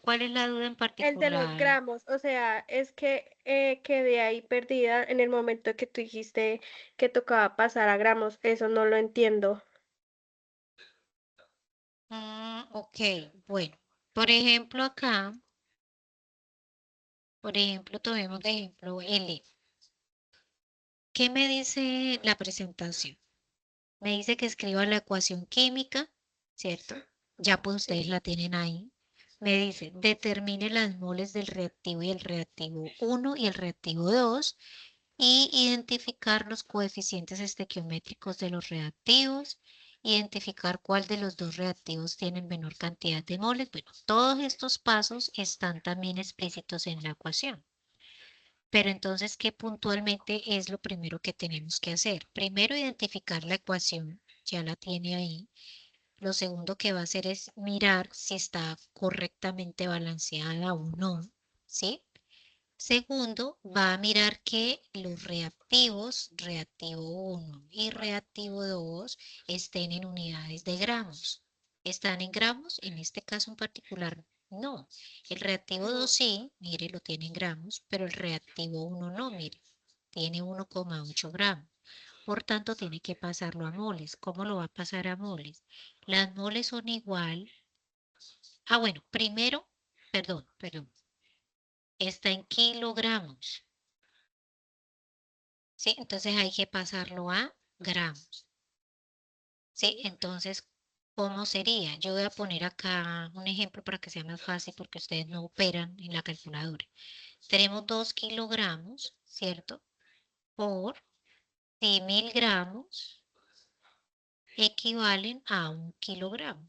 ¿Cuál es la duda en El de los particular? gramos, o sea, es que quedé ahí perdida en el momento que tú dijiste que tocaba pasar a gramos, eso no lo entiendo. Ok, bueno. Por ejemplo, acá, tomemos de ejemplo L. ¿Qué me dice la presentación? Me dice que escriba la ecuación química, ¿cierto? Ya pues ustedes la tienen ahí. Me dice, determine las moles del reactivo y el reactivo 1 y el reactivo 2 y identificar los coeficientes estequiométricos de los reactivos, identificar cuál de los dos reactivos tiene menor cantidad de moles. Bueno, todos estos pasos están también explícitos en la ecuación. Pero entonces, ¿qué puntualmente es lo primero que tenemos que hacer? Primero, identificar la ecuación, ya la tiene ahí. Lo segundo que va a hacer es mirar si está correctamente balanceada o no, ¿sí? Segundo, va a mirar que los reactivos, reactivo 1 y reactivo 2, estén en unidades de gramos. ¿Están en gramos? En este caso en particular, no. El reactivo 2 sí, mire, lo tiene en gramos, pero el reactivo 1 no, mire, tiene 1,8 gramos. Por tanto, tiene que pasarlo a moles. ¿Cómo lo va a pasar a moles? Las moles son igual. Ah, bueno, primero, perdón. Está en kilogramos. ¿Sí? Entonces hay que pasarlo a gramos. ¿Sí? Entonces, ¿cómo sería? Yo voy a poner acá un ejemplo para que sea más fácil porque ustedes no operan en la calculadora. Tenemos 2 kilogramos, ¿cierto? Por 1000 gramos equivalen a 1 kilogramo.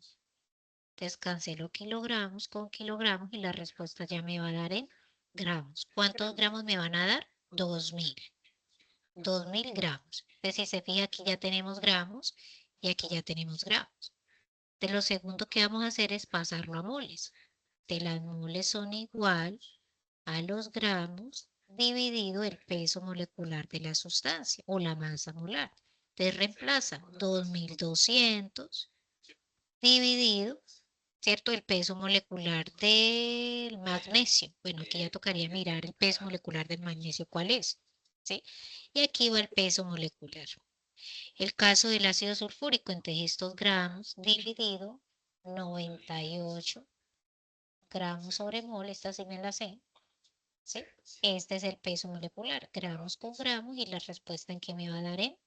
Entonces cancelo kilogramos con kilogramos y la respuesta ya me va a dar en gramos. ¿Cuántos gramos me van a dar? 2000. 2000 gramos. Entonces, si se fija, aquí ya tenemos gramos y aquí ya tenemos gramos. De lo segundo que vamos a hacer es pasarlo a moles. De las moles son igual a los gramos dividido el peso molecular de la sustancia o la masa molar. Entonces reemplaza 2200 dividido, ¿cierto? El peso molecular del magnesio. Bueno, aquí ya tocaría mirar el peso molecular del magnesio, ¿cuál es? ¿Sí? Y aquí va el peso molecular. El caso del ácido sulfúrico, entre estos gramos dividido 98 gramos sobre mol, esta sí me la sé, ¿sí? Este es el peso molecular, gramos con gramos y la respuesta en que me va a dar en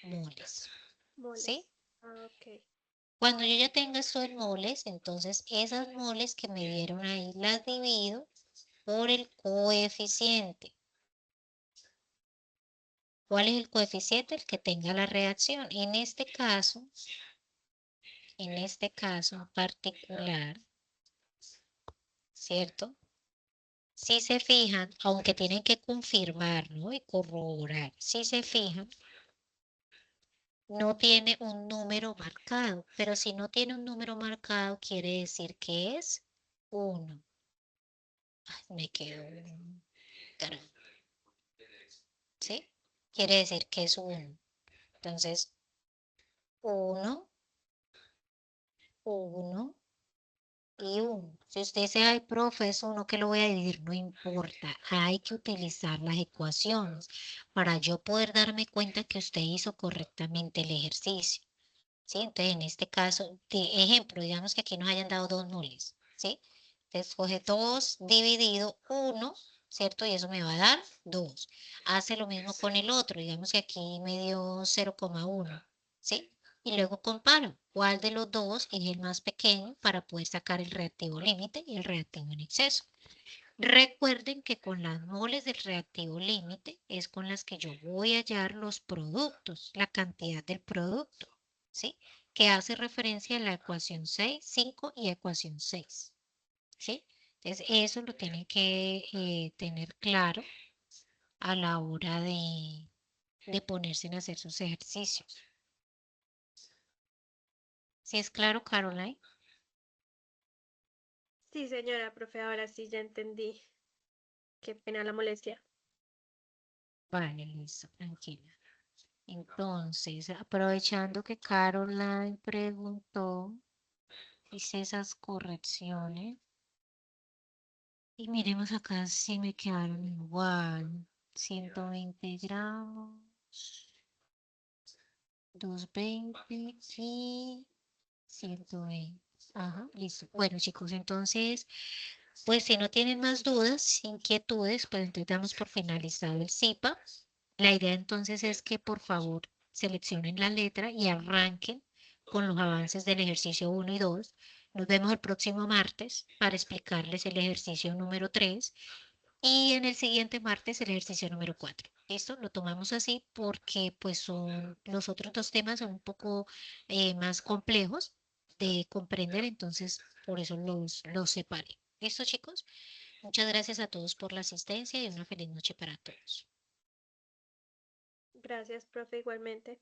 moles, ¿sí? Moles. Ah, ok. Cuando yo ya tenga esto en moles, entonces esas moles que me dieron ahí las divido por el coeficiente. ¿Cuál es el coeficiente? El que tenga la reacción. En este caso, en este caso en particular, ¿cierto? Si se fijan, aunque tienen que confirmar, ¿no? Y corroborar, si se fijan, no tiene un número marcado, pero si no tiene un número marcado, quiere decir que es 1. Me quedo, caramba, ¿sí? Quiere decir que es 1. Entonces, 1, 1 y 1. Si usted dice, ay, profe, es 1 que lo voy a dividir, no importa. Hay que utilizar las ecuaciones para yo poder darme cuenta que usted hizo correctamente el ejercicio. ¿Sí? Entonces, en este caso, de ejemplo, digamos que aquí nos hayan dado 2 nules, ¿sí? Entonces, coge 2 dividido 1, ¿cierto? Y eso me va a dar 2. Hace lo mismo con el otro, digamos que aquí me dio 0,1, ¿sí? Y luego comparo cuál de los dos es el más pequeño para poder sacar el reactivo límite y el reactivo en exceso. Recuerden que con las moles del reactivo límite es con las que yo voy a hallar los productos, la cantidad del producto, ¿sí? Que hace referencia a la ecuación 6, 5 y ecuación 6, ¿sí? Entonces, eso lo tienen que tener claro a la hora de ponerse a hacer sus ejercicios. ¿Sí es claro, Caroline? Sí, señora, profe, ahora sí ya entendí. Qué pena la molestia. Vale, listo, tranquila. Entonces, aprovechando que Caroline preguntó, hice esas correcciones y miremos acá si me quedaron igual. 120 gramos, 220 y 120. Ajá, listo. Bueno, chicos, entonces, pues si no tienen más dudas, inquietudes, pues entonces damos por finalizado el CIPA. La idea entonces es que por favor seleccionen la letra y arranquen con los avances del ejercicio 1 y 2. Nos vemos el próximo martes para explicarles el ejercicio número 3 y en el siguiente martes el ejercicio número 4. ¿Listo? Lo tomamos así porque pues son los otros dos temas son un poco más complejos de comprender, entonces por eso los separé. ¿Listo, chicos? Muchas gracias a todos por la asistencia y una feliz noche para todos. Gracias, profe, igualmente.